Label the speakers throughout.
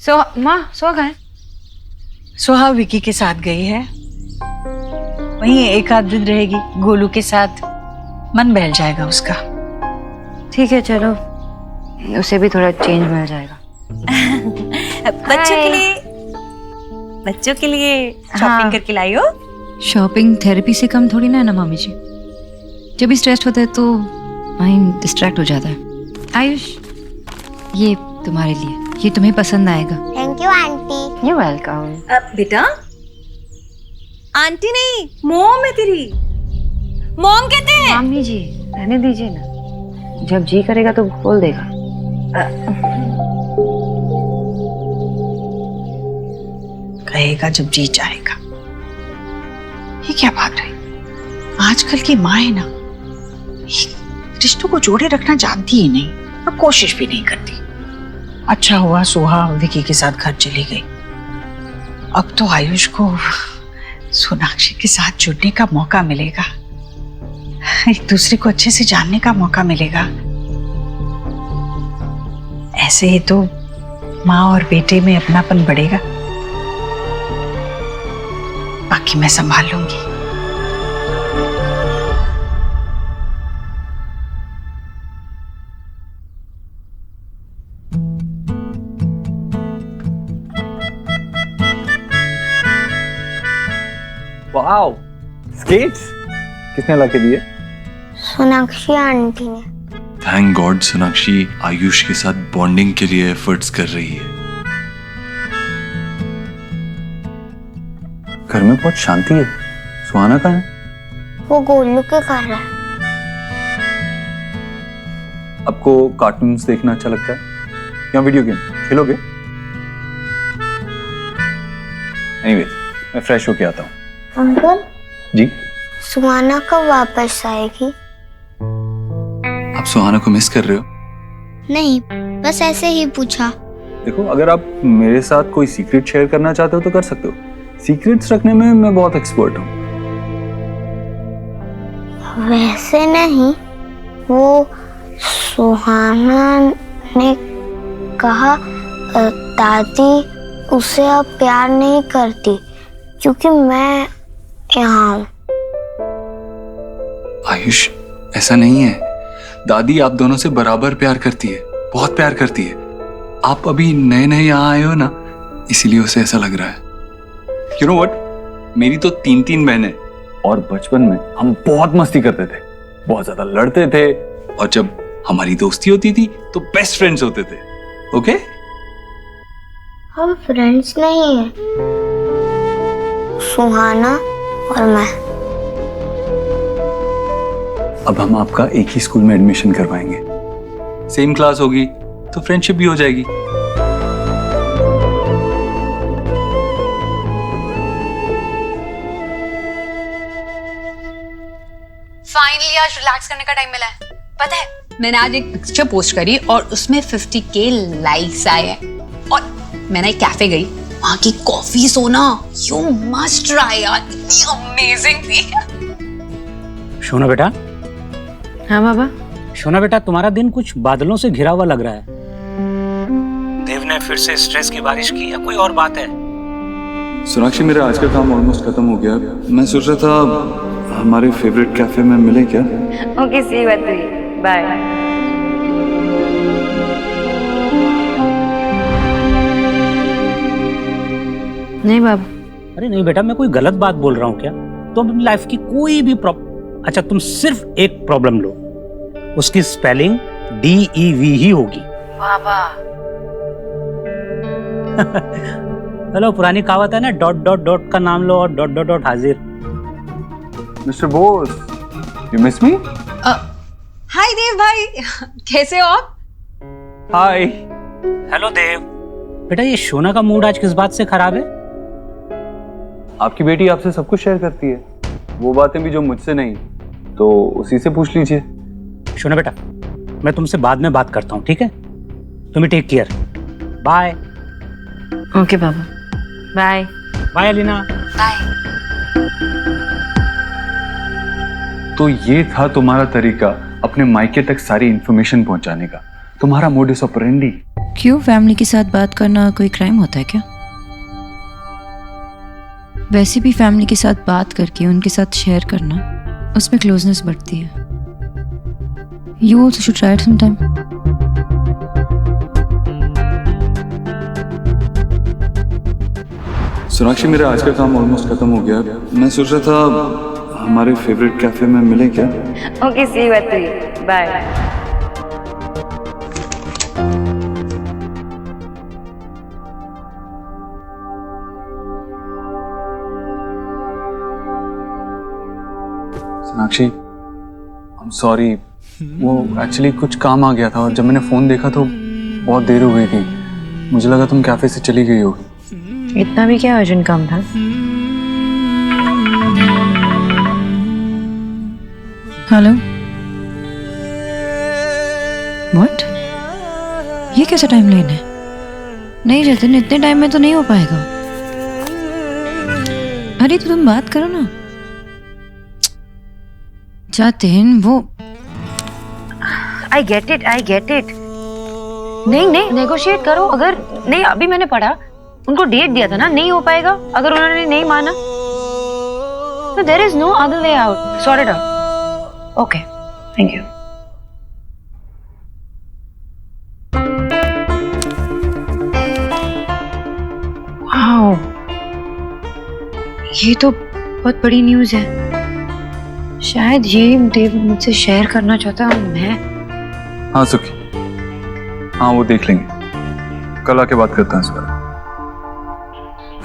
Speaker 1: माँ सोहा कहाँ है?
Speaker 2: सोहा विकी के साथ गई है, वहीं एक आध दिन रहेगी गोलू के साथ, मन बहल जाएगा उसका।
Speaker 1: ठीक है चलो, उसे भी थोड़ा चेंज मिल जाएगा।
Speaker 3: बच्चों के लिए शॉपिंग
Speaker 1: हाँ।
Speaker 3: करके लाई हो?
Speaker 4: शॉपिंग थेरेपी से कम थोड़ी ना है ना मामी जी। जब भी स्ट्रेस्ड होता है तो माइंड डिस्ट्रैक्ट हो जाता है। आयुष, ये तुम्हारे लिए, ये तुम्हें पसंद आएगा।
Speaker 5: Thank you aunty.
Speaker 1: You welcome.
Speaker 3: बेटा, आंटी नहीं, मॉम है तेरी। मॉम कहते हैं।
Speaker 1: मामी जी रहने दीजिए ना, जब जी करेगा तो बोल देगा।
Speaker 2: कहेगा जब जी चाहेगा। ये क्या बात है, आजकल की माँ है ना, रिश्तों को जोड़े रखना जानती ही नहीं और कोशिश भी नहीं करती। अच्छा हुआ सोहा विकी के साथ घर चली गई, अब तो आयुष को सोनाक्षी के साथ जुड़ने का मौका मिलेगा, एक दूसरे को अच्छे से जानने का मौका मिलेगा। ऐसे ही तो माँ और बेटे में अपनापन बढ़ेगा। बाकी मैं संभाल लूंगी।
Speaker 6: वाओ, स्केट्स किसने ला के दिए?
Speaker 5: सोनाक्षी आंटी ने।
Speaker 7: थैंक गॉड सोनाक्षी आयुष के साथ बॉन्डिंग के लिए एफर्ट्स कर रही है।
Speaker 6: घर में बहुत शांति है। सुहाना कहाँ है?
Speaker 5: वो गोलू के घर है।
Speaker 6: आपको कार्टून्स देखना अच्छा लगता है या वीडियो गेम खेलोगे? एनीवेज, मैं फ्रेश होके आता हूँ।
Speaker 5: अंकल
Speaker 6: जी?
Speaker 5: सुहाना कब वापस आएगी?
Speaker 7: आप सुहाना को मिस कर रहे हो?
Speaker 5: नहीं, बस ऐसे ही पूछा।
Speaker 6: देखो, अगर आप मेरे साथ कोई सीक्रेट शेयर करना चाहते हो तो कर सकते हो। सीक्रेट्स रखने में मैं बहुत एक्सपर्ट हूँ।
Speaker 5: वैसे नहीं, वो सुहाना ने कहा दादी उसे अब प्यार नहीं करती क्योंकि मैं यहाँ हूँ।
Speaker 7: आयुष, ऐसा नहीं है। दादी आप दोनों से बराबर प्यार करती है, बहुत प्यार करती है। आप अभी नए नए यहाँ आए हो ना, इसीलिए उसे ऐसा लग रहा है।
Speaker 6: You know what?
Speaker 7: मेरी तो 3 बहनें
Speaker 6: और बचपन में हम बहुत मस्ती करते थे, बहुत ज्यादा लड़ते थे,
Speaker 7: और जब हमारी दोस्ती होती थी तो बेस्ट फ्रेंड्स होते थे। ओके?
Speaker 5: हम फ्रेंड्स नहीं हैं, सुहाना और मैं।
Speaker 6: अब हम आपका एक ही स्कूल में एडमिशन करवाएंगे।
Speaker 7: सेम क्लास होगी तो फ्रेंडशिप भी हो जाएगी।
Speaker 3: फाइनली आज रिलैक्स करने का टाइम मिला है। पता है, मैंने आज एक पिक्चर पोस्ट करी और उसमें 50K लाइक्स आए हैं। और मैंने एक कैफे गई, वहां की कॉफी सोना यू मस्ट ट्राई यार, इतनी अमेजिंग थी।
Speaker 8: शोना बेटा,
Speaker 1: हाँ बाबा।
Speaker 8: शोना बेटा, तुम्हारा दिन कुछ बादलों से घिरा हुआ लग रहा है। देव ने फिर से स्ट्रेस की बारिश की या कोई और बात है?
Speaker 7: सोनाक्षी, मेरा आज का काम ऑलमोस्ट खत्म हो गया। मैं सोच रहा था हमारे फेवरेट कैफे में मिले क्या?
Speaker 1: ओके, सी बात हुई, बाय। नहीं बाबा।
Speaker 8: अरे नहीं बेटा, मैं कोई गलत बात बोल रहा हूँ क्या? तुम अपनी लाइफ की कोई भी प्रॉब्लम, अच्छा तुम सिर्फ एक प्रॉब्लम लो, उसकी स्पेलिंग DEV ही होगी।
Speaker 1: बाबा।
Speaker 8: हेलो, पुरानी कहावत है ना, डॉट डॉट डॉट का नाम लो और डॉट डॉट डॉट हाजिर।
Speaker 6: Mister Bose, you miss me?
Speaker 3: Hi Dev भाई, कैसे हो आप?
Speaker 6: हाय।
Speaker 8: हेलो देव। बेटा, ये शोना का मूड आज किस बात से खराब है?
Speaker 6: आपकी बेटी आपसे सब कुछ शेयर करती है, वो बातें भी जो मुझसे नहीं, तो उसी से पूछ लीजिए।
Speaker 8: शोना बेटा, मैं तुमसे बाद में बात करता हूँ, ठीक है? तुम्हें टेक केयर, बाय।
Speaker 1: ओके बाबा, बाय।
Speaker 8: बाय अलीना।
Speaker 3: बाय।
Speaker 6: तो ये था तुम्हारा तरीका अपने मायके तक सारी इंफॉर्मेशन पहुंचाने का। तुम्हारा मोडिस ऑपरेंडी।
Speaker 4: क्यों, फैमिली के साथ बात करना कोई क्राइम होता है क्या? वैसे भी फैमिली के साथ बात करके उनके साथ शेयर करना, उसमें क्लोजनेस बढ़ती है। You also should try it some time.
Speaker 6: Sonakshi, मेरा आज का काम ऑलमोस्ट खत्म हो गया। मैं सोच रहा था हमारे फेवरेट कैफे में मिले क्या?
Speaker 1: Okay, see you at 3. Bye.
Speaker 6: Sonakshi, I am sorry, वो एक्चुअली कुछ काम आ गया था और जब मैंने फोन देखा तो बहुत देर हो गई थी। मुझे लगा तुम कैफे से चली गई होगी।
Speaker 1: इतना भी क्या अर्जेंट काम था?
Speaker 4: Hello, what? ये कैसा टाइम लेन है? नहीं जतिन, इतने टाइम में तो नहीं हो पाएगा। अरे तो तुम बात करो ना। जतिन, वो
Speaker 1: I get it, I get it. नहीं नहीं, नेगोशिएट करो। अगर नहीं, अभी मैंने पढ़ा, उनको डेट दिया था ना, नहीं हो पाएगा। अगर उन्होंने नहीं माना तो there is no other way out. Sort it out. Okay, thank you. Wow, ये तो बहुत बड़ी न्यूज़ है। शायद ये देव मुझसे शेयर करना चाहता हूँ मैं।
Speaker 6: हाँ सुखी, हाँ वो देख लेंगे, कल आके बात करते हैं इस बारे।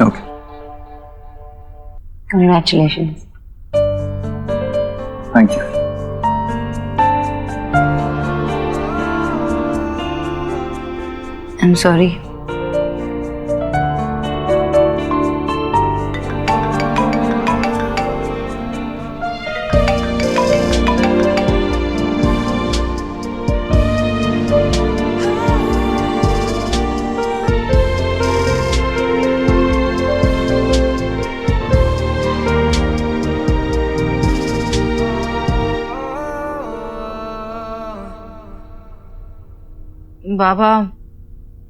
Speaker 6: Okay,
Speaker 1: Congratulations.
Speaker 6: Thank you.
Speaker 1: I'm sorry. Baba,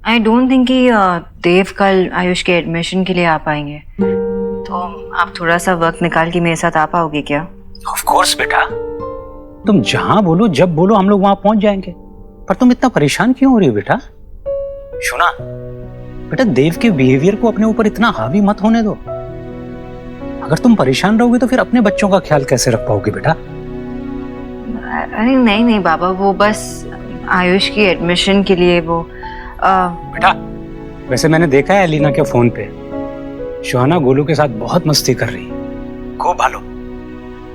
Speaker 1: I don't think कि देव कल आयुष के एडमिशन के लिए आ पाएंगे, तो आप थोड़ा सा वक्त निकाल के मेरे साथ आ पाओगे क्या?
Speaker 8: ऑफ कोर्स बेटा, तुम जहां बोलो जब बोलो हम लोग वहां पहुंच जाएंगे। पर तुम इतना परेशान क्यों हो रही हो बेटा? सुना बेटा, देव के बिहेवियर को अपने ऊपर इतना हावी मत होने दो। अगर तुम परेशान रहोगे तो फिर अपने बच्चों का ख्याल कैसे रख पाओगे बेटा?
Speaker 1: अरे नहीं नहीं बाबा, वो बस आयुष की एडमिशन के लिए वो
Speaker 8: बेटा, वैसे मैंने देखा है एलिना के फोन पे शोहना गोलू के साथ बहुत मस्ती कर रही है, खूब भालो।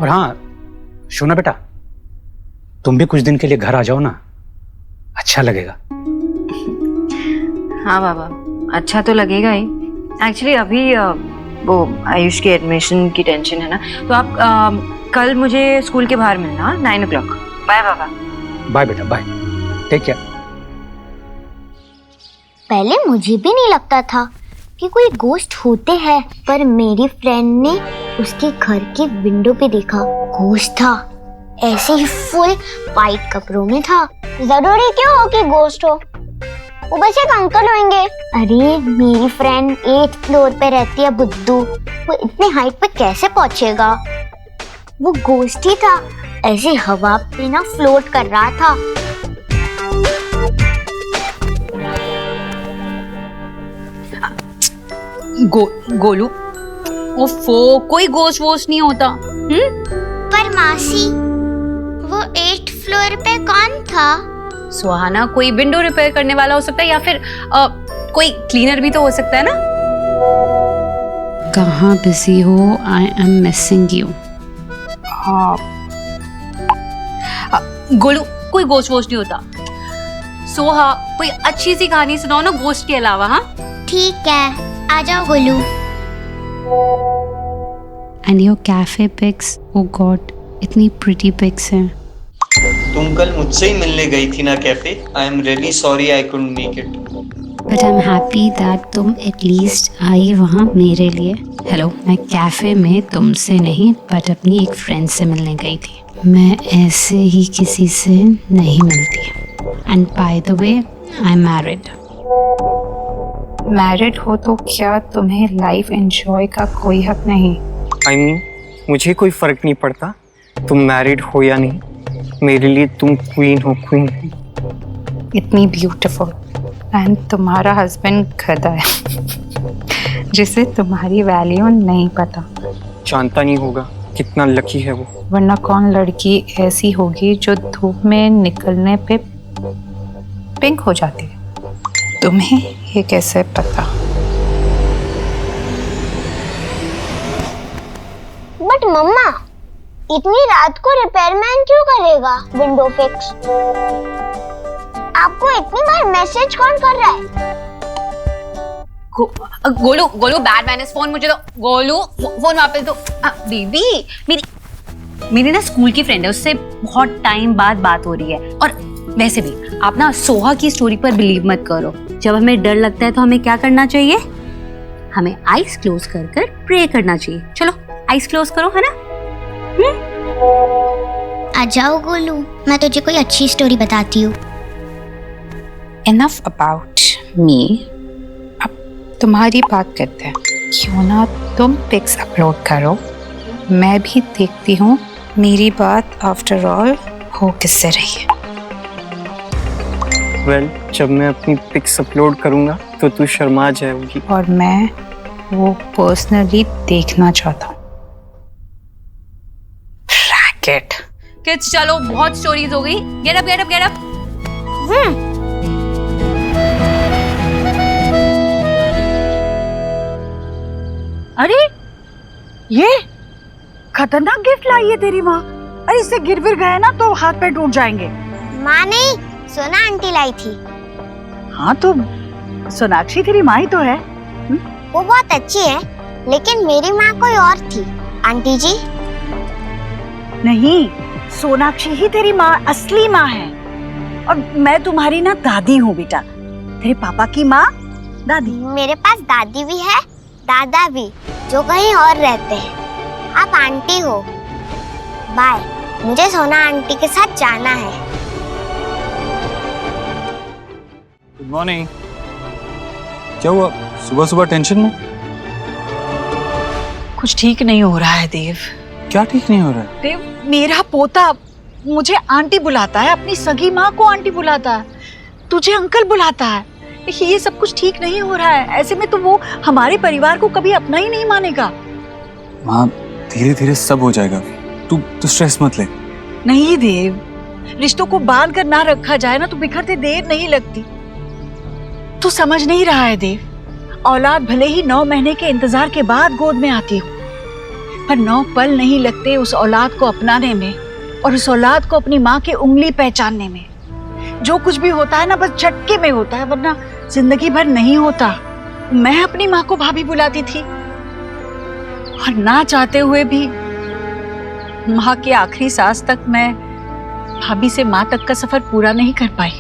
Speaker 8: और हाँ सुना बेटा, तुम भी कुछ दिन के लिए घर आ जाओ ना, अच्छा लगेगा।
Speaker 1: हाँ बाबा, अच्छा तो लगेगा ही। एक्चुअली अभी वो आयुष के एडमिशन की टेंशन है ना, तो आप कल मुझे स्कूल के बाहर मिलना 9 o'clock। बाय बाबा।
Speaker 8: बाय बेटा, बाय, टेक केयर।
Speaker 5: पहले मुझे भी नहीं लगता था कि कोई गोश्त होते हैं, पर मेरी फ्रेंड ने उसके घर के विंडो पे देखा, गोश्त था, ऐसे ही फुल वाइट कपड़ों में था। जरूरी क्यों हो कि गोश्त हो, वो बस एक अंकल होंगे। अरे मेरी फ्रेंड 8th फ्लोर पे रहती है बुद्धू, वो इतने हाइट पे कैसे पहुंचेगा? वो गोश्त ही था, ऐसे हवा पे ना फ्लोट कर रहा था।
Speaker 3: गोलू, ओफो, कोई गोश्त वोश्त नहीं होता।
Speaker 5: पर मासी, वो 8th फ्लोर पे कौन था?
Speaker 3: सुहाना, कोई विंडो रिपेयर करने वाला हो सकता है, या फिर कोई क्लीनर भी तो हो सकता है ना।
Speaker 9: कहाँ बिजी हो? I am missing you.
Speaker 3: हाँ गोलू, कोई गोश्त वोश्त नहीं होता। सोहा, कोई अच्छी सी कहानी सुनाओ ना गोश्त के अलावा। हाँ
Speaker 5: ठीक है, आ जाओ Golu.
Speaker 9: And your cafe pics, oh god, इतनी प्रिटी पिक्स हैं।
Speaker 10: तुम कल मुझसे ही मिलने गई थी ना cafe. I am really sorry I couldn't make it.
Speaker 9: But I am happy that तुम एटलीस्ट आई वहाँ मेरे लिए। हेलो, मैं कैफे में तुमसे नहीं बट अपनी एक फ्रेंड से मिलने गई थी। मैं ऐसे ही किसी से नहीं मिलती। And by the way I am married. Married हो तो क्या तुम्हें लाइफ एंजॉय का कोई हक नहीं?
Speaker 10: I mean, मुझे कोई फर्क नहीं पड़ता तुम मैरिड हो या नहीं, मेरे लिए तुम क्वीन हो, क्वीन।
Speaker 9: इतनी ब्यूटीफुल एंड तुम्हारा हस्बैंड गधा है जिसे तुम्हारी वैल्यू नहीं पता।
Speaker 10: जानता नहीं होगा कितना लकी है वो।
Speaker 9: वरना कौन लड़की ऐसी होगी जो धूप में निकलने पे पिंक हो जाती है? तुम्हें ये कैसे पता?
Speaker 5: बट मम्मा, इतनी रात को रिपेयरमैन क्यों करेगा विंडो फिक्स? आपको इतनी बार मैसेज कौन कर रहा है?
Speaker 3: Golu Golu bad manners, phone मुझे दो। गोलू फोन वापस दो। बेबी मेरी ना स्कूल की फ्रेंड है, उससे बहुत टाइम बाद बात हो रही है। और वैसे भी आप ना सोहा की स्टोरी पर बिलीव मत करो। जब हमें डर लगता है तो हमें क्या करना चाहिए? हमें आईज क्लोज कर कर प्रे करना चाहिए। चलो आईज क्लोज करो, है ना?
Speaker 5: आ जाओ गोलू, मैं तुझे कोई अच्छी स्टोरी बताती हूँ।
Speaker 9: इनफ अबाउट मी, अब तुम्हारी बात करते हैं। क्यों ना तुम पिक्स अपलोड करो, मैं भी देखती हूँ मेरी बात आफ्टर ऑल हो किससे रही है।
Speaker 10: वेल, जब मैं अपनी पिक्स अपलोड करूंगा तो तू शर्मा जाएगी।
Speaker 9: और मैं वो पर्सनली देखना चाहता हूँ। रैकेट।
Speaker 3: किड्स चलो, बहुत स्टोरीज हो गई। Get up get up get up.
Speaker 2: अरे ये खतरनाक गिफ्ट लाई है तेरी माँ। अरे इससे गिर विर गए ना तो हाथ पैर टूट जाएंगे।
Speaker 5: माँ नहीं, सोना आंटी लाई थी।
Speaker 2: हाँ तो सोनाक्षी तेरी माँ ही तो है।
Speaker 5: वो बहुत अच्छी है, लेकिन मेरी माँ कोई और थी। आंटी जी
Speaker 2: नहीं, सोनाक्षी ही तेरी माँ, असली माँ है। और मैं तुम्हारी ना दादी हूँ बेटा, तेरे पापा की माँ दादी।
Speaker 5: मेरे पास दादी भी है, दादा भी, जो कहीं और रहते हैं। आप आंटी हो। बाय, मुझे सोना आंटी के साथ जाना है।
Speaker 6: Good morning. क्या हुआ, सुबह सुबह टेंशन में?
Speaker 2: कुछ ठीक नहीं हो रहा है देव।
Speaker 6: क्या ठीक नहीं हो रहा है?
Speaker 2: देव, मेरा पोता मुझे आंटी बुलाता है, अपनी सगी माँ को आंटी बुलाता है, तुझे अंकल बुलाता है। ये सब कुछ ठीक नहीं हो रहा है। ऐसे में तो वो हमारे परिवार को कभी अपना ही नहीं मानेगा।
Speaker 6: माँ, धीरे धीरे सब हो जाएगा। तू स्ट्रेस मत ले।
Speaker 2: नहीं देव, रिश्तों को बांध कर ना रखा जाए ना तो बिखरते देर नहीं लगती। तू समझ नहीं रहा है देव। औलाद भले ही 9 महीने के इंतजार के बाद गोद में आती हो, पर 9 पल नहीं लगते उस औलाद को अपनाने में और उस औलाद को अपनी माँ की उंगली पहचानने में। जो कुछ भी होता है ना बस झटके में होता है, वरना जिंदगी भर नहीं होता। मैं अपनी माँ को भाभी बुलाती थी और ना चाहते हुए भी माँ के आखिरी सांस तक मैं भाभी से माँ तक का सफर पूरा नहीं कर पाई।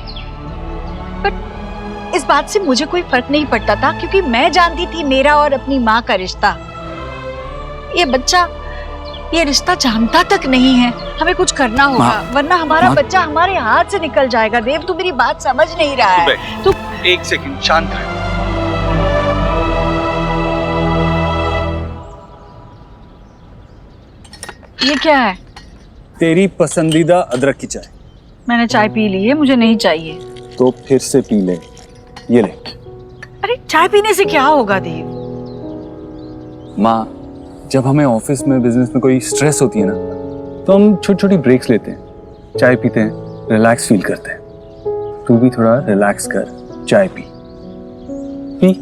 Speaker 2: पर इस बात से मुझे कोई फर्क नहीं पड़ता था, क्योंकि मैं जानती थी मेरा और अपनी माँ का रिश्ता। ये बच्चा ये रिश्ता जानता तक नहीं है। हमें कुछ करना होगा, वरना हमारा बच्चा हमारे हाथ से निकल जाएगा। देव, तू मेरी बात समझ नहीं रहा है। तू
Speaker 7: एक सेकंड शांत रहो।
Speaker 2: ये क्या है?
Speaker 6: तेरी पसंदीदा अदरक की चाय।
Speaker 2: मैंने चाय पी ली है, मुझे नहीं चाहिए।
Speaker 6: तो फिर से पी ले, ये ले।
Speaker 2: अरे चाय पीने से क्या होगा देव?
Speaker 6: माँ, जब हमें ऑफिस में बिजनेस में कोई स्ट्रेस होती है ना तो हम छोटी छोटी ब्रेक्स लेते हैं, चाय पीते हैं, रिलैक्स फील करते हैं। तू भी थोड़ा रिलैक्स कर, चाय पी। पी।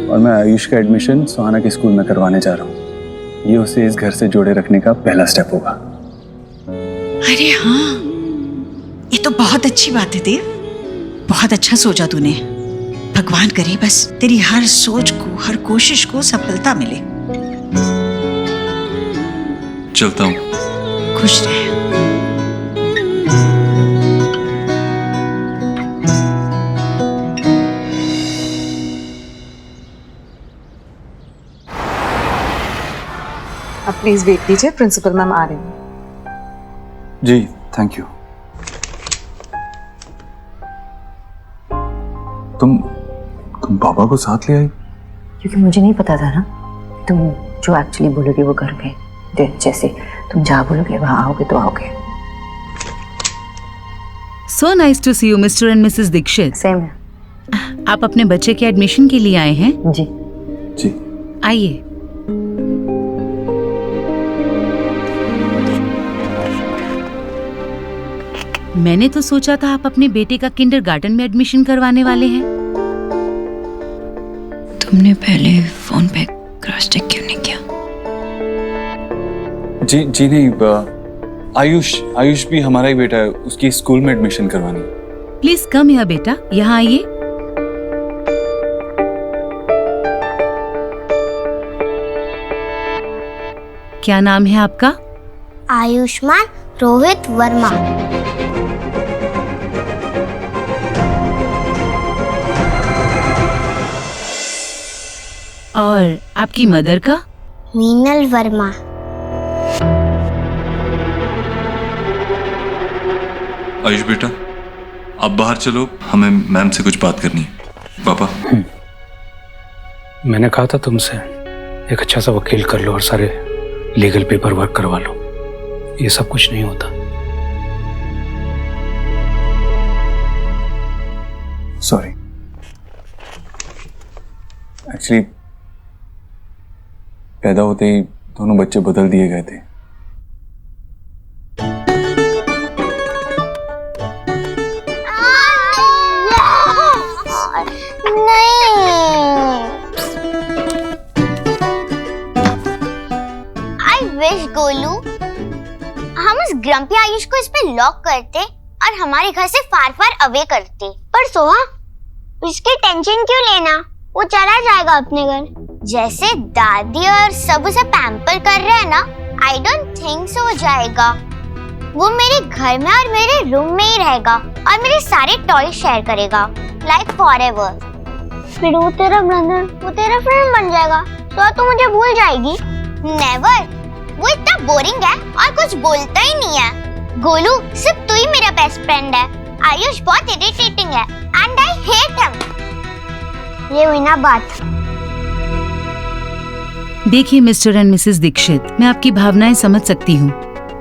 Speaker 6: और मैं आयुष का एडमिशन सुहाना के स्कूल में करवाने जा रहा हूँ। ये उसे इस घर से जोड़े रखने का पहला स्टेप होगा।
Speaker 2: अरे हाँ, ये तो बहुत अच्छी बात है देव। बहुत अच्छा सोचा तूने। भगवान करे बस तेरी हर सोच को, हर कोशिश को सफलता मिले।
Speaker 7: चलता हूँ।
Speaker 2: खुश रहे।
Speaker 11: अब प्लीज वेट कीजिए, प्रिंसिपल मैम आ रही हैं।
Speaker 7: जी थैंक यू। तुम पापा को साथ ले आई?
Speaker 1: क्योंकि मुझे नहीं पता था ना, तुम जो एक्चुअली बोलोगे वो करोगे। जैसे तुम जहाँ बोलोगे वहाँ आओगे तो आओगे।
Speaker 12: So nice to see you, Mr. and Mrs. Dixit.
Speaker 1: Same है।
Speaker 12: आप अपने बच्चे के एडमिशन के लिए आए हैं?
Speaker 1: जी
Speaker 7: जी।
Speaker 12: आइए। मैंने तो सोचा था आप अपने बेटे का किंडरगार्टन में एडमिशन करवाने वाले हैं।
Speaker 4: तुमने पहले फोन पे क्रॉस चेक क्यों नहीं किया?
Speaker 6: जी नहीं, आयुष भी हमारा ही बेटा है, उसकी स्कूल में एडमिशन करवानी।
Speaker 12: प्लीज कम हियर बेटा, यहाँ आइए। क्या नाम है आपका?
Speaker 5: आयुष्मान रोहित वर्मा।
Speaker 12: और आपकी मदर का?
Speaker 5: मीनल वर्मा।
Speaker 7: आयुष बेटा, आप बाहर चलो, हमें मैम से कुछ बात करनी है। पापा,
Speaker 8: मैंने कहा था तुमसे एक अच्छा सा वकील कर लो और सारे लीगल पेपर वर्क करवा लो। ये सब कुछ नहीं होता।
Speaker 6: सॉरी, एक्चुअली पैदा होते ही दोनों बच्चे बदल दिए गए थे।
Speaker 5: गोलू, हम उस ग्रम्पी आयुष को इस पे लॉक करते और हमारे घर से फार फार अवे करते। पर सोहा, उसकी टेंशन क्यों लेना, वो चला जाएगा अपने घर। जैसे दादी और सब उसे पैम्पर कर रहे हैं ना, आई डोंट थिंक सो हो जाएगा। वो मेरे घर में और मेरे रूम में ही रहेगा और मेरे सारे टॉय शेयर करेगा, लाइक फॉरएवर। फिर वो तेरा ब्रदर, वो तेरा फ्रेंड बन जाएगा, तो तू मुझे भूल जाएगी? नेवर। वो इतना बोरिंग है और कुछ बोलता ही नहीं है। गोलू, सिर्फ तू ही मेरा बेस्ट फ्रेंड है। आयुष बहुत इरिटेटिंग है एंड आई हेट हिम। ये हुई ना बात।
Speaker 12: देखिए मिस्टर एंड मिसेस दीक्षित, मैं आपकी भावनाएं समझ सकती हूँ,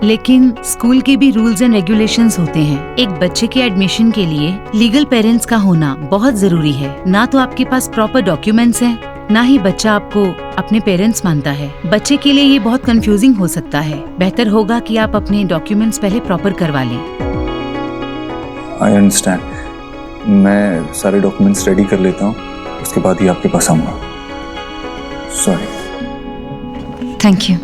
Speaker 12: लेकिन स्कूल के भी रूल्स एंड रेगुलेशंस होते हैं। एक बच्चे के एडमिशन के लिए लीगल पेरेंट्स का होना बहुत जरूरी है। ना तो आपके पास प्रॉपर डॉक्यूमेंट्स हैं, ना ही बच्चा आपको अपने पेरेंट्स मानता है। बच्चे के लिए ये बहुत कंफ्यूजिंग हो सकता है। बेहतर होगा कि आप अपने डॉक्यूमेंट्स पहले प्रॉपर करवा लें।
Speaker 6: आई अंडरस्टैंड, मैं सारे डॉक्यूमेंट्स रेडी कर लेता हूँ, उसके बाद ही आपके पास आऊंगा। सॉरी।
Speaker 4: Thank you.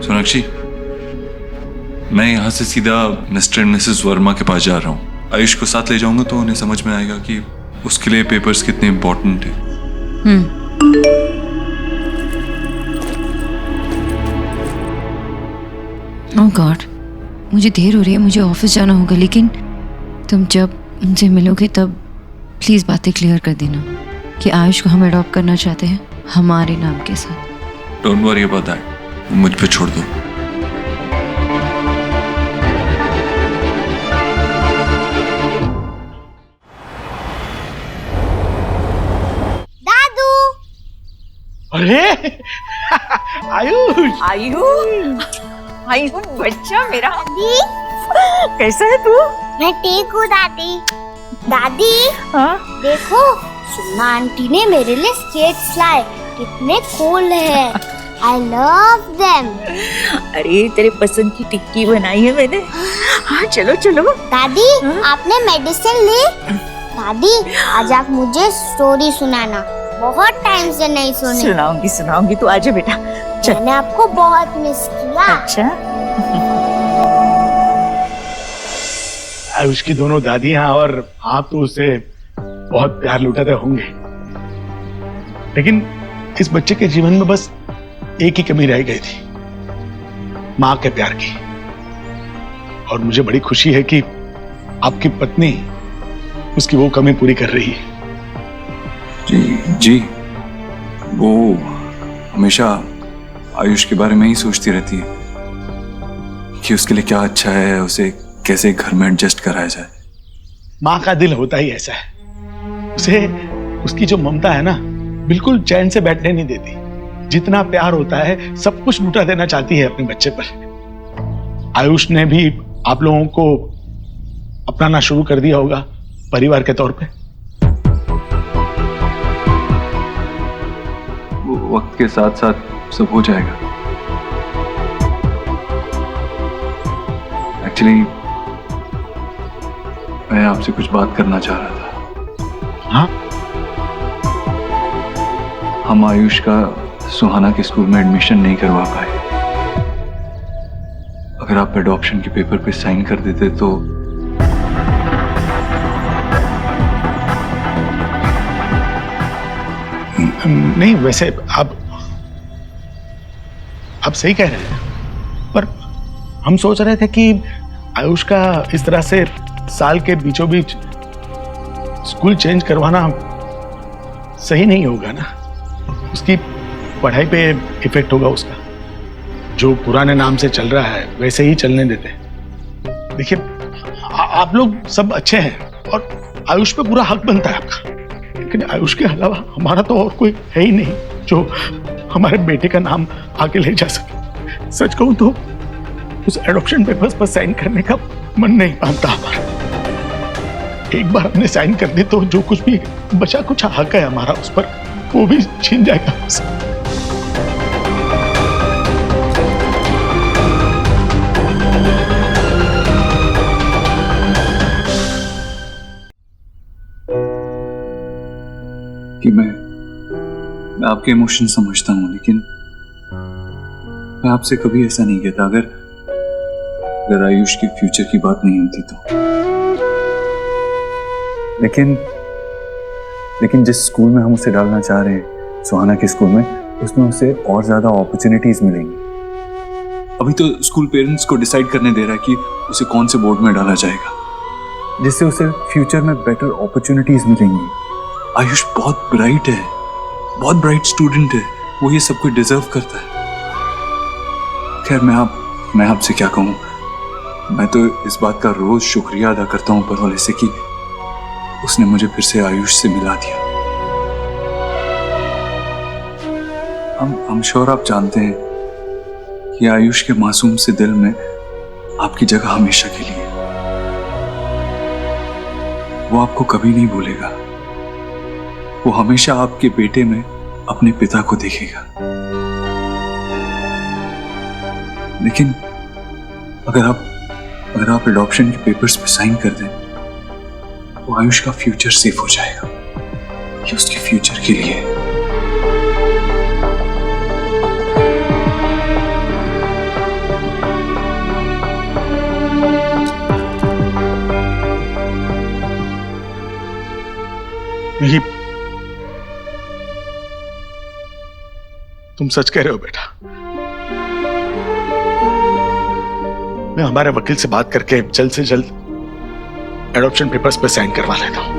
Speaker 7: सोनाक्षी, मैं यहाँ से सीधा मिस्टर एंड मिसेस वर्मा के पास जा रहा हूँ। आयुष को साथ ले जाऊंगा तो उन्हें समझ में आएगा कि उसके लिए पेपर्स कितने इम्पोर्टेंट हैं।
Speaker 4: ओह गॉड, मुझे देर हो रही है, मुझे ऑफिस जाना होगा। लेकिन तुम जब उनसे मिलोगे तब प्लीज बातें क्लियर कर देना कि आयुष को हम अडॉप्ट करना चाहते हैं हमारे नाम के साथ।
Speaker 7: डोंट वरी अबाउट दैट, मुझ पे छोड़ दो।
Speaker 13: अरे आयुष,
Speaker 2: आयुष बच्चा मेरा, कैसा है तू?
Speaker 5: मैं ठीक हूँ दादी। दादी, देखो सुना आंटी ने मेरे लिए स्केट्स लाए, कितने कूल है। I love them.
Speaker 2: अरे तेरे पसंद की टिक्की बनाई है मैंने। हाँ चलो चलो।
Speaker 5: दादी, आपने मेडिसिन ली? दादी, आज आप मुझे स्टोरी सुनाना, बहुत टाइम से नहीं सुनी।
Speaker 2: सुनाऊंगी, तू आजा बेटा।
Speaker 5: मैंने आपको बहुत मिस किया।
Speaker 2: अच्छा।
Speaker 13: आयुष की दोनों दादियां और आप तो उसे बहुत प्यार लुटाते होंगे, लेकिन इस बच्चे के जीवन में बस एक ही कमी रह गई थी, माँ के प्यार की। और मुझे बड़ी खुशी है कि आपकी पत्नी उसकी वो कमी पूरी कर रही है।
Speaker 7: जी, वो हमेशा आयुष के बारे में ही सोचती रहती है कि उसके लिए क्या अच्छा है, उसे कैसे घर में एडजस्ट कराया जाए।
Speaker 13: माँ का दिल होता ही ऐसा है, उसे उसकी जो ममता है ना बिल्कुल चैन से बैठने नहीं देती। जितना प्यार होता है सब कुछ लुटा देना चाहती है अपने बच्चे पर। आयुष ने भी आप लोगों को अपनाना शुरू कर दिया होगा परिवार के तौर पे।
Speaker 7: वो वक्त के साथ साथ सब हो जाएगा। एक्चुअली मैं आपसे कुछ बात करना चाह रहा था।
Speaker 13: हाँ?
Speaker 7: हम आयुष का सुहाना के स्कूल में एडमिशन नहीं करवा पाए। अगर आप एडॉप्शन के पेपर पे साइन कर देते तो
Speaker 13: नहीं, वैसे आप सही कह रहे हैं, पर हम सोच रहे थे कि आयुष का इस तरह से साल के बीचों बीच स्कूल चेंज करवाना सही नहीं होगा ना। उसकी पढ़ाई पे इफेक्ट होगा उसका। जो पुराने नाम से चल रहा है वैसे ही चलने देते। देखिए, आप लोग सब अच्छे हैं और आयुष पे पूरा हक बनता है आपका, लेकिन आयुष के अलावा हमारा तो और कोई है ही नहीं जो हमारे बेटे का नाम आगे ले जा सके। सच कहूं तो उस एडॉप्शन पेपर्स पर साइन करने का मन नहीं मानता हमारा। एक बार हमने साइन कर दी तो जो कुछ भी बचा कुछ हक है हमारा उस पर, वो भी छीन जाएगा हमसे।
Speaker 7: कि मैं आपके इमोशन समझता हूं, लेकिन मैं आपसे कभी ऐसा नहीं कहता अगर आयुष के फ्यूचर की बात नहीं होती तो। लेकिन जिस स्कूल में हम उसे डालना चाह रहे हैं, सुहाना के स्कूल में, उसमें उसे और ज्यादा अपॉर्चुनिटीज मिलेंगी। अभी तो स्कूल पेरेंट्स को डिसाइड करने दे रहा है कि उसे कौन से बोर्ड में डाला जाएगा, जिससे उसे फ्यूचर में बेटर अपॉर्चुनिटीज मिलेंगी। आयुष बहुत ब्राइट है, बहुत ब्राइट स्टूडेंट है, वो ये सब कुछ डिजर्व करता है। खैर, मैं आपसे क्या कहूँ, मैं तो इस बात का रोज शुक्रिया अदा करता हूँ ऊपर वाले से कि उसने मुझे फिर से आयुष से मिला दिया। हम श्योर आप जानते हैं कि आयुष के मासूम से दिल में आपकी जगह हमेशा के लिए। वो आपको कभी नहीं भूलेगा। वो हमेशा आपके बेटे में अपने पिता को देखेगा। लेकिन अगर आप एडॉप्शन के पेपर्स पे साइन कर दें तो आयुष का फ्यूचर सेफ हो जाएगा। ये उसके फ्यूचर के लिए है।
Speaker 13: नहीं, तुम सच कह रहे हो बेटा। मैं हमारे वकील से बात करके जल्द से जल्द एडॉप्शन पेपर्स पे साइन करवा लेता हूं,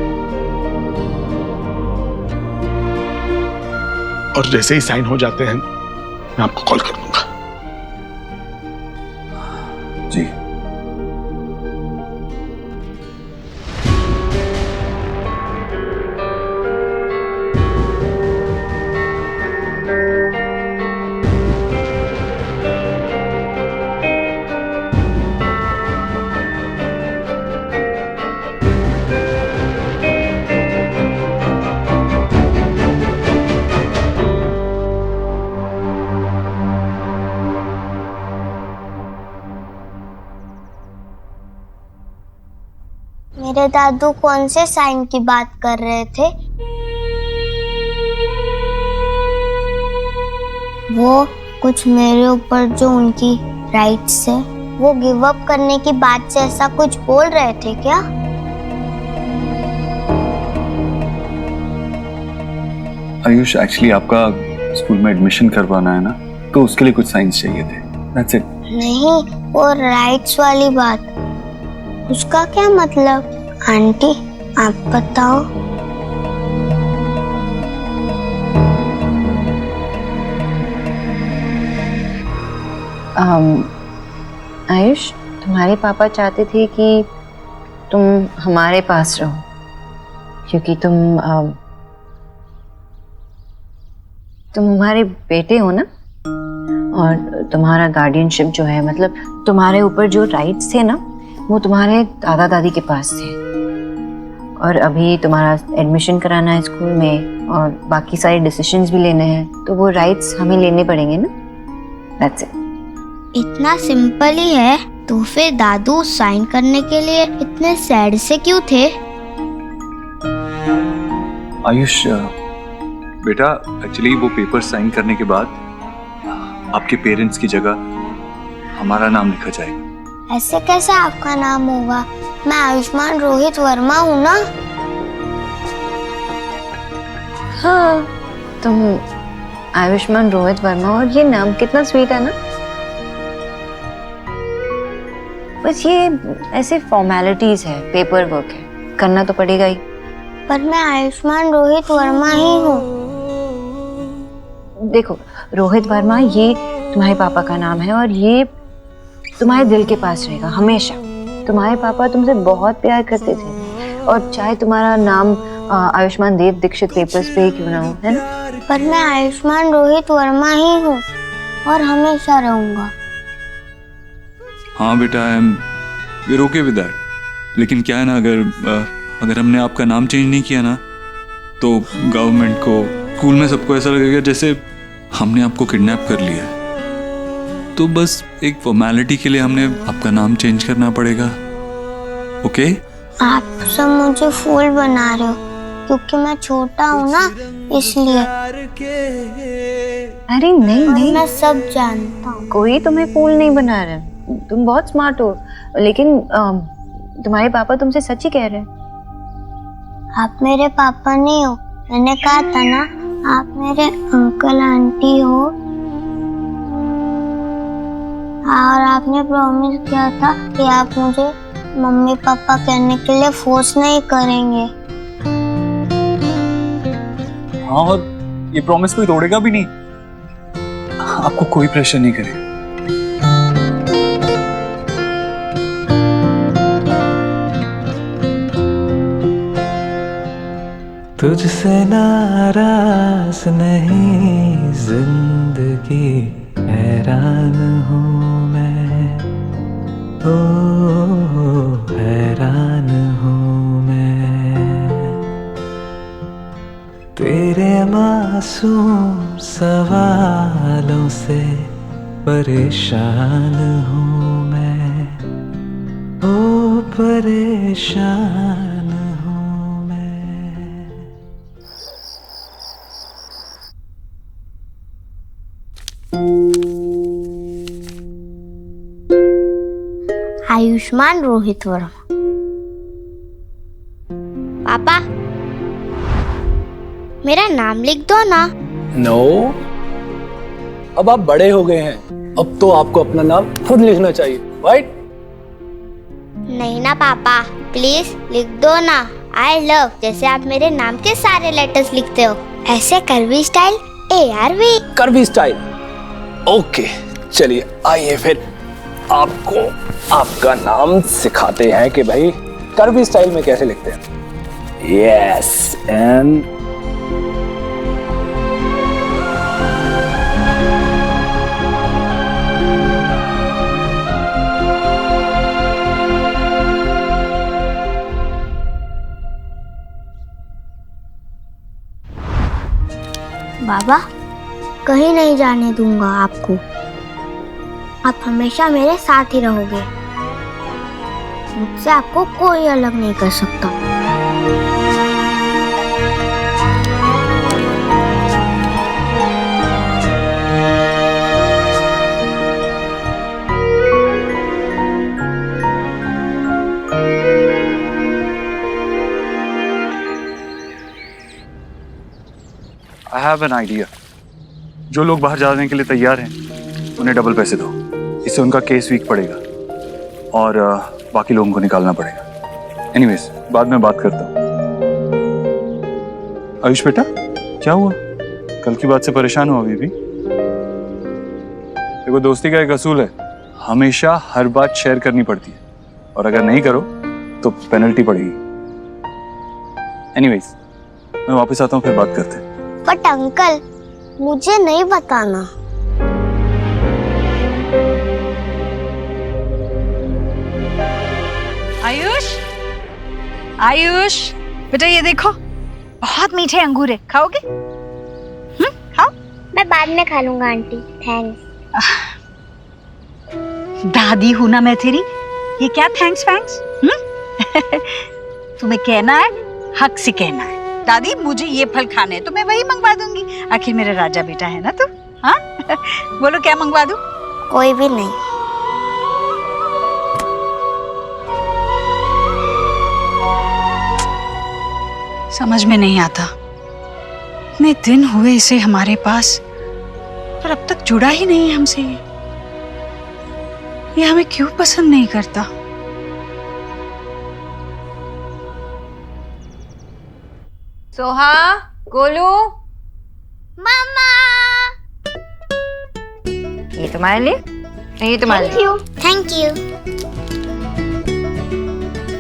Speaker 13: और जैसे ही साइन हो जाते हैं मैं आपको कॉल कर दूंगा।
Speaker 7: जी।
Speaker 5: मेरे दादू कौन से साइन की बात कर रहे थे? वो कुछ मेरे ऊपर जो उनकी राइट्स है वो गिव अप करने की बात से ऐसा कुछ बोल रहे थे क्या?
Speaker 7: आयुष, एक्चुअली आपका स्कूल में एडमिशन करवाना है ना, तो उसके लिए कुछ साइंस चाहिए थे। That's it.
Speaker 5: नहीं, वो राइट्स वाली बात, उसका क्या मतलब? आंटी, आप बताओ।
Speaker 4: आयुष, तुम्हारे पापा चाहते थे कि तुम हमारे पास रहो क्योंकि तुम हमारे बेटे हो ना, और तुम्हारा गार्डियनशिप जो है, मतलब तुम्हारे ऊपर जो राइट्स थे ना, वो तुम्हारे दादा दादी के पास थे। और अभी तुम्हारा एडमिशन कराना है स्कूल में और बाकी सारे डिसीजंस भी लेने हैं, तो वो राइट्स हमें लेने पड़ेंगे ना। That's it.
Speaker 5: इतना सिंपल ही है, तो फिर दादू साइन करने के लिए इतने सैड से क्यों थे?
Speaker 6: आयुष बेटा, एक्चुअली वो पेपर साइन करने के बाद आपके पेरेंट्स की जगह हमारा नाम लिखा जाएगा।
Speaker 5: ऐसे कैसे आपका नाम होगा? मैं आयुष्मान रोहित वर्मा हूँ ना।
Speaker 4: हाँ, तुम आयुष्मान रोहित वर्मा, और ये नाम कितना स्वीट है ना। बस ये ऐसे फॉर्मेलिटीज है, पेपर वर्क है, करना तो पड़ेगा ही।
Speaker 5: पर मैं आयुष्मान रोहित वर्मा ही हूँ।
Speaker 4: देखो रोहित वर्मा, ये तुम्हारे पापा का नाम है और ये तुम्हारे दिल के पास रहेगा हमेशा। तुम्हारे पापा तुमसे बहुत प्यार करते थे, और चाहे तुम्हारा नाम आयुष्मान देव दीक्षित पेपर्स पे ही क्यों ना हो, है ना।
Speaker 5: पर मैं आयुष्मान रोहित वर्मा ही हूँ और हमेशा रहूंगा।
Speaker 7: हाँ बेटा, I am Veer okay with that. लेकिन क्या है ना, अगर हमने आपका नाम चेंज नहीं किया ना, तो गवर्नमेंट को, स्कूल में सबको ऐसा लगेगा जैसे हमने आपको किडनैप कर लिया है। तो बस एक फॉर्मेलिटी के लिए हमने आपका नाम चेंज करना पड़ेगा। ओके?
Speaker 5: आप सब मुझे फूल बना रहे हो क्योंकि मैं छोटा हूँ ना, इसलिए।
Speaker 4: अरे नहीं नहीं,
Speaker 5: मैं सब जानता हूँ।
Speaker 4: कोई तुम्हें फूल नहीं बना रहा, तुम बहुत स्मार्ट हो। लेकिन तुम्हारे पापा तुमसे सच ही कह रहे हैं।
Speaker 5: आप मेरे पापा नहीं हो, मैंने कहा था ना, आप मेरे अंकल आंटी हो। और आपने प्रॉमिस किया था कि आप मुझे मम्मी पापा कहने के लिए फोर्स नहीं करेंगे।
Speaker 6: हाँ, और ये प्रॉमिस कोई तोड़ेगा भी नहीं। आपको कोई प्रेशर नहीं करे।
Speaker 14: तुझसे नाराज नहीं जिंदगी, हैरान हूँ मैं, ओ हैरान हूँ मैं। तेरे मासूम सवालों से परेशान हूँ मैं, ओ परेशान।
Speaker 5: आयुष्मान रोहित वर्मा। पापा, मेरा नाम लिख दो ना।
Speaker 15: नो, अब आप बड़े हो गए हैं, अब तो आपको अपना नाम खुद लिखना चाहिए, राइट?
Speaker 5: नहीं ना पापा, प्लीज लिख दो ना। आई लव, जैसे आप मेरे नाम के सारे लेटर्स लिखते हो, ऐसे curvy style, ARV।
Speaker 15: Curvy style, okay. चलिए आइए फिर आपको आपका नाम सिखाते हैं कि भाई कर्वी स्टाइल में कैसे लिखते हैं। यस, एंड
Speaker 5: बाबा, कहीं नहीं जाने दूंगा आपको। आप हमेशा मेरे साथ ही रहोगे। मुझसे आपको कोई अलग नहीं कर सकता।
Speaker 6: I have an idea. जो लोग बाहर जाने के लिए तैयार हैं, उन्हें डबल पैसे दो। इससे उनका केस वीक पड़ेगा और बाकी लोगों को निकालना पड़ेगा। एनीवेज, बाद में बात करता हूँ। आयुष बेटा, क्या हुआ? कल की बात से परेशान हो अभी भी? देखो दोस्ती का एक असूल है, हमेशा हर बात शेयर करनी पड़ती है, और अगर नहीं करो तो पेनल्टी पड़ेगी। एनीवेज, मैं वापस आता हूँ, फिर बात करते हैं।
Speaker 5: बट अंकल, मुझे नहीं बताना।
Speaker 2: आयुष, आयुष बेटा ये देखो, बहुत मीठे अंगूर है, खाओगे? खाओ।
Speaker 5: मैं बाद में खा लूंगा आंटी, थैंक्स।
Speaker 2: दादी हूं ना मैं तेरी, ये क्या थैंक्स वैंक्स? तुम्हें कहना है, हक से कहना है, दादी मुझे ये फल खाने हैं तो मैं वही मंगवा दूंगी, आखिर मेरा राजा बेटा है ना तू। हाँ बोलो क्या मंगवा दूं?
Speaker 5: कोई भी नहीं।
Speaker 2: समझ में नहीं आता, इतने दिन हुए इसे हमारे पास, पर अब तक जुड़ा ही नहीं है हमसे। ये हमें क्यों पसंद नहीं करता?
Speaker 1: सोहा, गोलू,
Speaker 5: मामा,
Speaker 1: ये तुम्हारे लिए, ये तुम्हारे लिए।
Speaker 5: Thank you.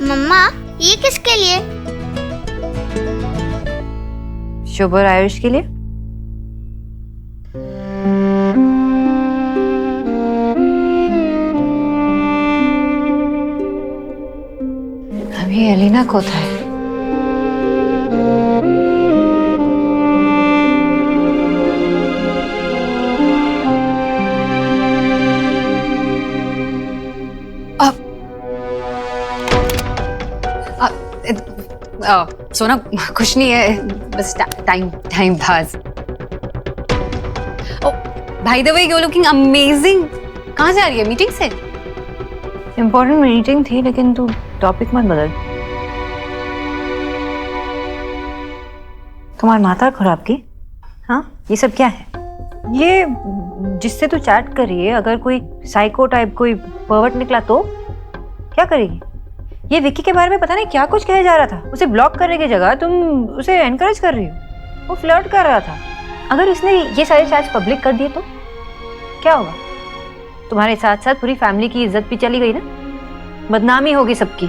Speaker 5: मम्मा ये किसके लिए?
Speaker 1: शुभ और आयुष के लिए। अभी एलिना कोথায়?
Speaker 3: सोना कुछ नहीं है, बस टाइम पास। ओ भाई the way you looking amazing. कहाँ जा रही है? मीटिंग से?
Speaker 1: इम्पोर्टेंट मीटिंग थी, लेकिन तू टॉपिक मत बदल। तुम्हारी माता खराब की? हाँ, ये सब क्या है? ये जिससे तू चैट कर रही है, अगर कोई साइको टाइप कोई पर्वर्ट निकला तो क्या करेगी? ये विक्की के बारे में पता नहीं क्या कुछ कहा जा रहा था, उसे ब्लॉक करने की जगह तुम उसे एनकरेज कर रही हो। वो फ्लर्ट कर रहा था। अगर इसने ये सारे चैट्स पब्लिक कर दिए तो क्या होगा? तुम्हारे साथ साथ पूरी फैमिली की इज्जत भी चली गई ना, बदनामी होगी सबकी।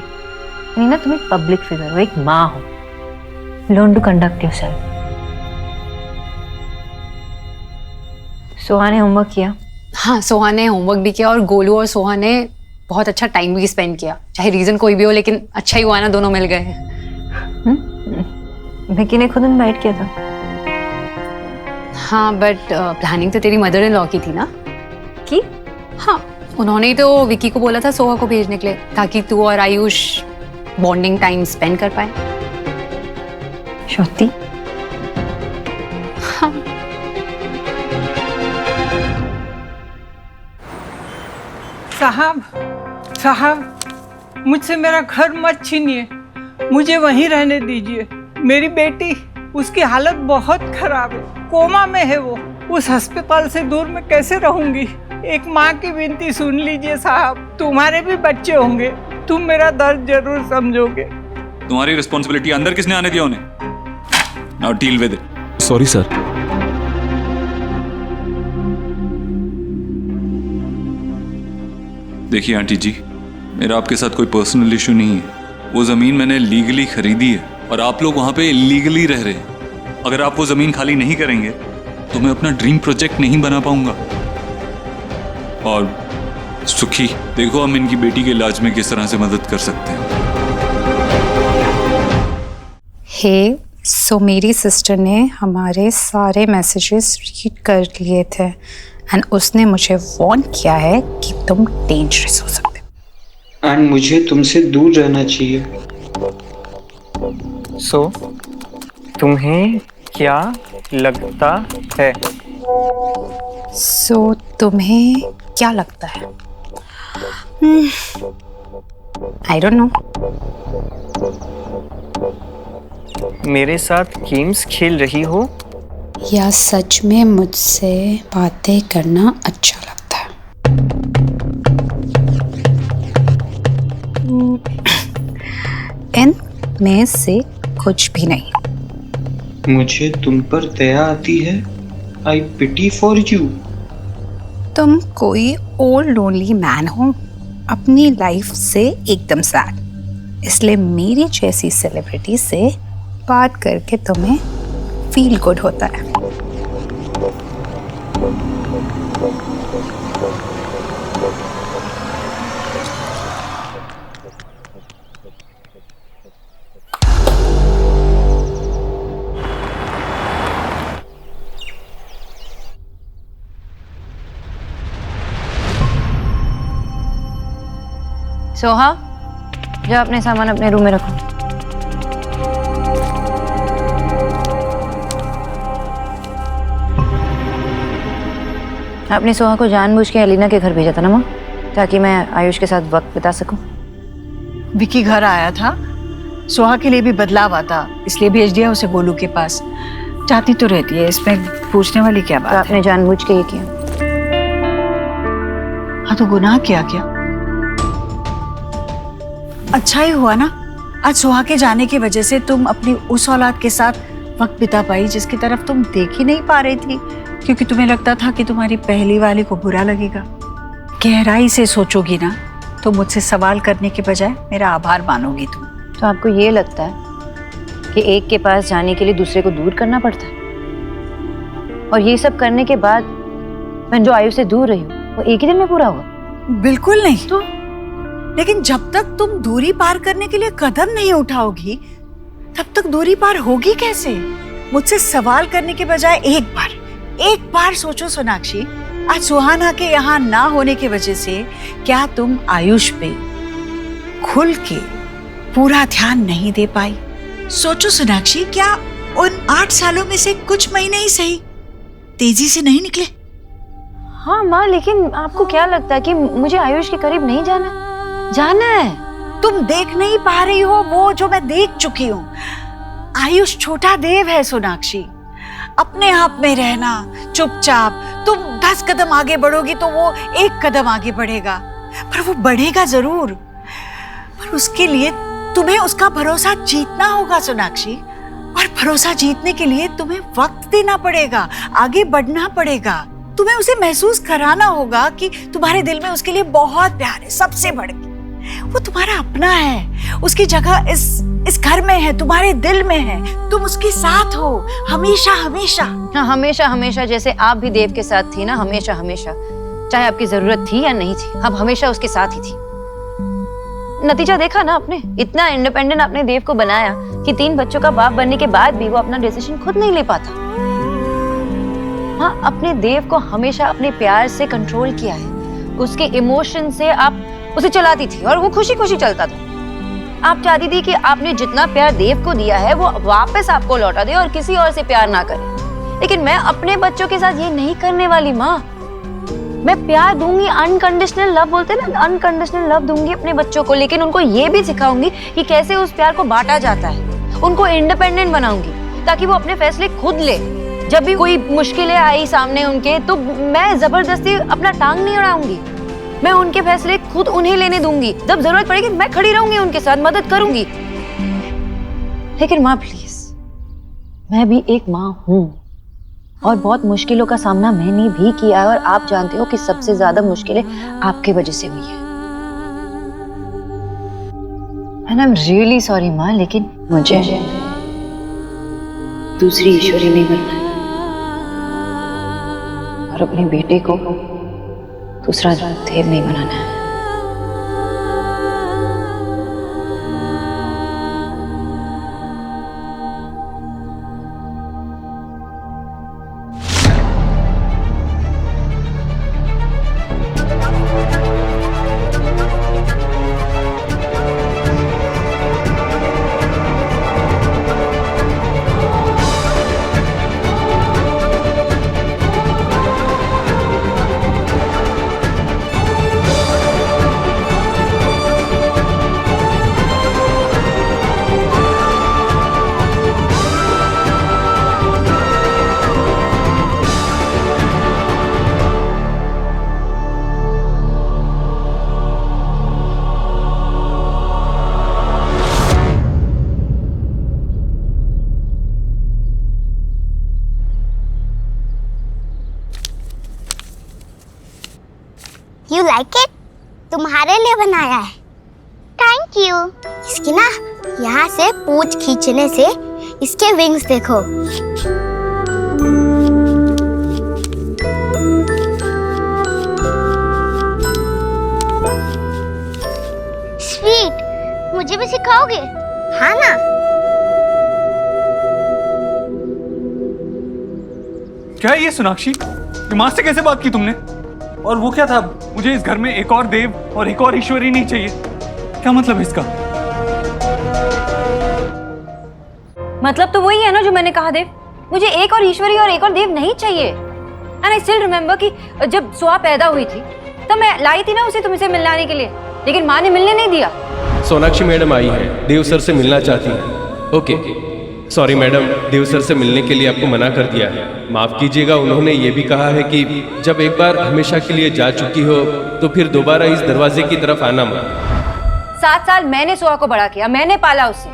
Speaker 1: नहीं ना, तुम एक पब्लिक फिगर हो, एक माँ हो। Learn to conduct yourself. Soha ने होमवर्क किया?
Speaker 3: हाँ, सोहा ने होमवर्क भी किया और गोलू और सोहा ने बहुत अच्छा टाइम भी स्पेंड किया। चाहे रीजन कोई भी हो, लेकिन अच्छा ही हुआ ना, दोनों मिल गए।
Speaker 1: विक्की ने खुद इनवाइट किया था।
Speaker 3: हाँ, बट प्लानिंग तो तेरी मदर इन लॉ की थी ना?
Speaker 1: की?
Speaker 3: हाँ, उन्होंने ही तो विक्की को बोला था सोहा को भेजने के लिए, ताकि तू और आयुष बॉन्डिंग टाइम स्पेंड कर पाए।
Speaker 1: श्रुति,
Speaker 3: हाँ।
Speaker 16: साहब मुझसे मेरा घर मत छीनिए, मुझे वहीं रहने दीजिए। मेरी बेटी, उसकी हालत बहुत खराब है, कोमा में है वो। उस अस्पताल से दूर मैं कैसे रहूंगी? एक माँ की विनती सुन लीजिए साहब, तुम्हारे भी बच्चे होंगे, तुम मेरा दर्द जरूर समझोगे।
Speaker 7: तुम्हारी रिस्पॉन्सिबिलिटी अंदर किसने आने दिया उन्हें? Now deal with it.
Speaker 6: Sorry sir.
Speaker 7: देखिए आंटी जी, मेरा आपके साथ कोई पर्सनल इशू नहीं है। वो जमीन मैंने लीगली खरीदी है और आप लोग वहां पे इलीगली रह रहे हैं। अगर आप वो जमीन खाली नहीं करेंगे तो मैं अपना ड्रीम प्रोजेक्ट नहीं बना पाऊंगा। और सुखी, देखो हम इनकी बेटी के इलाज में किस तरह से मदद कर सकते हैं।
Speaker 9: हे, सो मेरी सिस्टर ने हमारे सारे मैसेजेस रीड कर लिए थे एंड उसने मुझे वार्न किया है कि तुम डेंजरस हो सकते हो
Speaker 10: एंड मुझे तुमसे दूर रहना चाहिए। सो तुम्हें क्या लगता है?
Speaker 9: सो तुम्हें क्या लगता है? I don't know.
Speaker 10: मेरे साथ गेम्स खेल रही हो
Speaker 9: या सच में मुझसे बातें करना अच्छा लगता है? इन में से कुछ भी नहीं।
Speaker 10: मुझे तुम पर दया आती है। आई पिटी फॉर यू।
Speaker 9: तुम कोई ओल्ड लोनली मैन हो, अपनी लाइफ से एकदम सैड, इसलिए मेरी जैसी सेलिब्रिटी से बात करके तुम्हें फील गुड होता है।
Speaker 1: सोहा, जाओ अपने सामान अपने रूम में रखो। आपने सोहा को जानबूझ के एलिना के घर भेजा था ना माँ, ताकि मैं आयुष के साथ वक्त बिता सकूं।
Speaker 2: विकी घर आया था, सोहा के लिए भी बदलाव आता, इसलिए भेज दिया उसे गोलू के पास। चाहती तो रहती है, इसमें पूछने वाली क्या बात
Speaker 1: तो आपने जानबूझ के ये किया।
Speaker 2: हाँ तो गुनाह क्या? अच्छा ही हुआ ना, आज सोहा के जाने की वजह से तुम अपनी उस औलाद के साथ वक्त बिता पाई जिसकी तरफ तुम देख ही नहीं पा रही थी, क्योंकि तुम्हें लगता था कि तुम्हारी पहली वाली को बुरा लगेगा। गहराई से सोचोगी ना तो मुझसे सवाल करने के बजाय मेरा आभार मानोगी तुम।
Speaker 1: तो आपको ये लगता है कि एक के पास जाने के लिए दूसरे को दूर करना पड़ता है, और ये सब करने के बाद मैं जो आयु से दूर रही हूँ वो एक ही दिन में पूरा हुआ?
Speaker 2: बिल्कुल नहीं। तो लेकिन जब तक तुम दूरी पार करने के लिए कदम नहीं उठाओगी तब तक दूरी पार होगी कैसे? मुझसे सवाल करने के बजाय एक बार सोचो सोनाक्षी, आज सुहाना के यहाँ ना होने की वजह से क्या तुम आयुष पे खुल के पूरा ध्यान नहीं दे पाई? सोचो सोनाक्षी, क्या उन 8 सालों में से कुछ महीने ही सही तेजी से नहीं निकले?
Speaker 1: हाँ माँ, लेकिन आपको क्या लगता है कि मुझे आयुष के करीब नहीं जाना है?
Speaker 2: तुम देख नहीं पा रही हो वो जो मैं देख चुकी हूँ। आयुष छोटा देव है सोनाक्षी, अपने आप में रहना, चुपचाप। तुम 10 कदम आगे बढ़ोगी तो वो 1 कदम आगे बढ़ेगा, पर वो बढ़ेगा जरूर। पर उसके लिए तुम्हें उसका भरोसा जीतना होगा सोनाक्षी, और भरोसा जीतने के लिए तुम्हें वक्त देना पड़ेगा, आगे बढ़ना पड़ेगा। तुम्हें उसे महसूस कराना होगा कि तुम्हारे दिल में उसके लिए बहुत प्यार है, सबसे बढ़ के। वो तुम्हारा अपना है, उसकी जगह इस घर में है, तुम्हारे दिल में है। तुम उसके साथ हो हमेशा हमेशा।
Speaker 1: हाँ, हमेशा हमेशा, जैसे आप भी देव के साथ थी ना, हमेशा हमेशा, चाहे आपकी जरूरत थी या नहीं थी, आप हमेशा उसके साथ ही थी। नतीजा देखा ना आपने, इतना इंडिपेंडेंट आपने देव को बनाया कि 3 बच्चों का बाप बनने के बाद भी वो अपना डिसीजन खुद नहीं ले पाता। हाँ, अपने देव को हमेशा अपने प्यार से कंट्रोल किया है, उसके इमोशन से आप उसे चलाती थी और वो खुशी खुशी चलता था। आप चाहती थी कि आपने जितना प्यार देव को दिया है वो वापस आपको लौटा दे और किसी और से प्यार ना करे, लेकिन मैं अपने बच्चों के साथ ये नहीं करने वाली माँ। मैं प्यार दूंगी, अनकंडीशनल लव बोलते हैं ना, अनकंडीशनल लव दूंगी अपने बच्चों को, लेकिन उनको ये भी सिखाऊंगी कि कैसे उस प्यार को बांटा जाता है। उनको इंडिपेंडेंट बनाऊंगी ताकि वो अपने फैसले खुद ले। जब भी कोई मुश्किलें आई सामने उनके, तो मैं जबरदस्ती अपना टांग नहीं अड़ाऊंगी, मैं उनके फैसले खुद उन्हें लेने दूंगी। जब जरूरत पड़ेगी मैं खड़ी रहूंगी, उनके साथ मदद करूंगी। लेकिन माँ प्लीज, मैं भी एक माँ हूँ और बहुत मुश्किलों का सामना मैंने भी किया है, और आप जानते हो कि सबसे ज्यादा मुश्किलें आपकी वजह से हुई है। And I am really sorry माँ, लेकिन मुझे दूसरी ईश्वरी नहीं बनना है और अपने बेटे को दूसरा देव नहीं बनाना है।
Speaker 5: You like it? तुम्हारे लिए बनाया है। Thank you. इसकी ना यहाँ से पूंछ खींचने से इसके विंग्स देखो। स्वीट, मुझे भी सिखाओगे? हाँ ना?
Speaker 6: क्या है ये सोनाक्षी? ये माँ से कैसे बात की तुमने? और वो क्या था? मुझे इस घर में एक और देव और एक और ईश्वरी नहीं चाहिए। क्या मतलब है इसका?
Speaker 1: मतलब तो वही है ना जो मैंने कहा देव। मुझे एक और ईश्वरी और एक और देव नहीं चाहिए। एंड आई स्टिल रिमेम्बर कि जब सुहा पैदा हुई थी तब मैं लाई थी ना उसे तुमसे मिलने आने के लिए, लेकिन माँ ने मिलने नहीं दिया।
Speaker 17: सोनाक्षी मैडम आई है, देव सर से मिलना चाहती हैं। ओके सॉरी मैडम, देव सर से मिलने के लिए आपको मना कर दिया है। माफ कीजिएगा, उन्होंने ये भी कहा है कि जब एक बार हमेशा के लिए जा चुकी हो तो फिर दोबारा इस दरवाजे की तरफ आना मत।
Speaker 1: 7 साल मैंने सुहा को बड़ा किया, मैंने पाला उसे।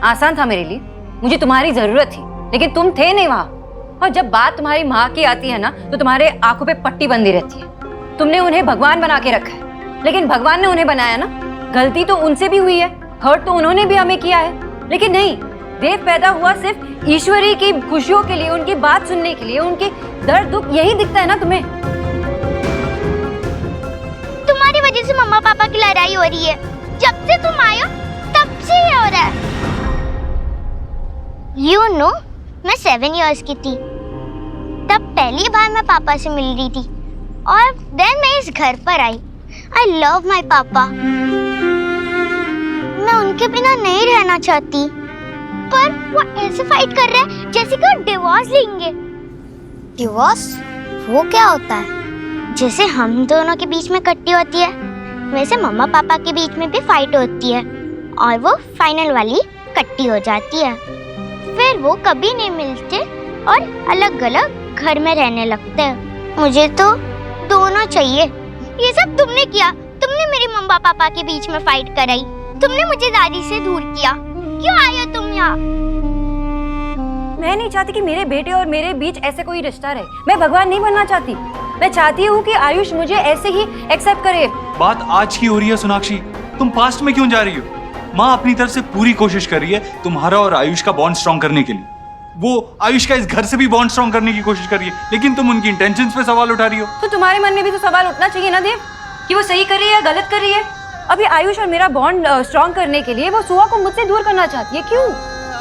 Speaker 1: आसान था मेरे लिए, मुझे तुम्हारी जरूरत थी, लेकिन तुम थे नहीं वहाँ। और जब बात तुम्हारी माँ की आती है ना तो तुम्हारे आंखों पे पट्टी बंधी रहती है। तुमने उन्हें भगवान बना के रखा है, लेकिन भगवान ने उन्हें बनाया ना। गलती तो उनसे भी हुई है, हर्ट तो उन्होंने भी हमें किया है, लेकिन नहीं, देव पैदा हुआ सिर्फ ईश्वरी की खुशियों के लिए, उनकी बात सुनने के लिए। उनके दर्द दुख यही दिखता है ना तुम्हें।
Speaker 5: तुम्हारी वजह से मम्मा पापा की लड़ाई हो रही है। जब से तुम आए हो तब से ये हो रहा है। You know, मैं 7 years की थी तब पहली बार मैं पापा से मिल रही थी, और देन मैं इस घर पर आई। I love my पापा। मैं उनके बिना नहीं रहना चाहती, पर वो ऐसे फाइट कर रहे हैं जैसे कि वो डिवोर्स लेंगे। डिवोर्स? वो क्या होता है? जैसे हम दोनों के बीच में कट्टी होती है, वैसे मम्मा पापा के बीच में भी फाइट होती है, और वो फाइनल वाली कट्टी हो जाती है। फिर वो कभी नहीं मिलते और अलग अलग घर में रहने लगते हैं। मुझे तो दोनों चाहिए। ये सब तुमने किया। तुमने मेरी मम्मा पापा के बीच में फाइट कराई। तुमने मुझे दादी से दूर किया। क्यों आए हो तुम यहाँ?
Speaker 1: मैं नहीं चाहती कि मेरे बेटे और मेरे बीच ऐसे कोई रिश्ता रहे। मैं भगवान नहीं बनना चाहती। मैं चाहती हूँ कि आयुष मुझे ऐसे ही एक्सेप्ट करे।
Speaker 6: बात आज की हो रही है सोनाक्षी, तुम पास्ट में क्यों जा रही हो? माँ अपनी तरफ से पूरी कोशिश कर रही है तुम्हारा और आयुष का बॉन्ड स्ट्रॉन्ग करने के लिए। वो आयुष का इस घर से भी बॉन्ड स्ट्रॉन्ग करने की कोशिश कर रही है, लेकिन तुम उनकी इंटेंशंस पे सवाल उठा रही हो।
Speaker 1: तो तुम्हारे मन में भी तो सवाल उठना चाहिए ना देव, कि वो सही कर रही है या गलत कर रही है। अभी आयुष और मेरा बॉन्ड स्ट्रॉन्ग करने के लिए वो सुहा को मुझसे दूर करना चाहती है। क्यों?